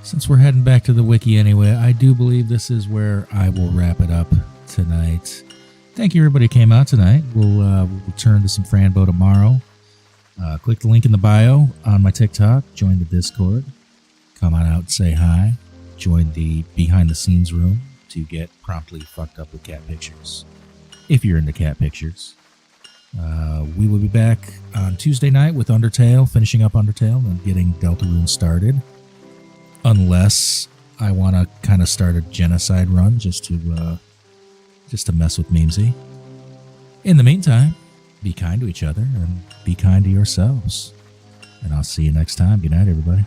since we're heading back to the wiki anyway, I do believe this is where I will wrap it up tonight. Thank you everybody who came out tonight. We'll return to some Fran Bow tomorrow. Click the link in the bio on my TikTok. Join the Discord. Come on out and say hi. Join the behind the scenes room to get promptly fucked up with cat pictures. If you're into cat pictures. We will be back on Tuesday night with Undertale, finishing up Undertale and getting Deltarune started. Unless I want to kind of start a genocide run just to mess with Memesy. In the meantime, be kind to each other and be kind to yourselves. And I'll see you next time. Good night, everybody.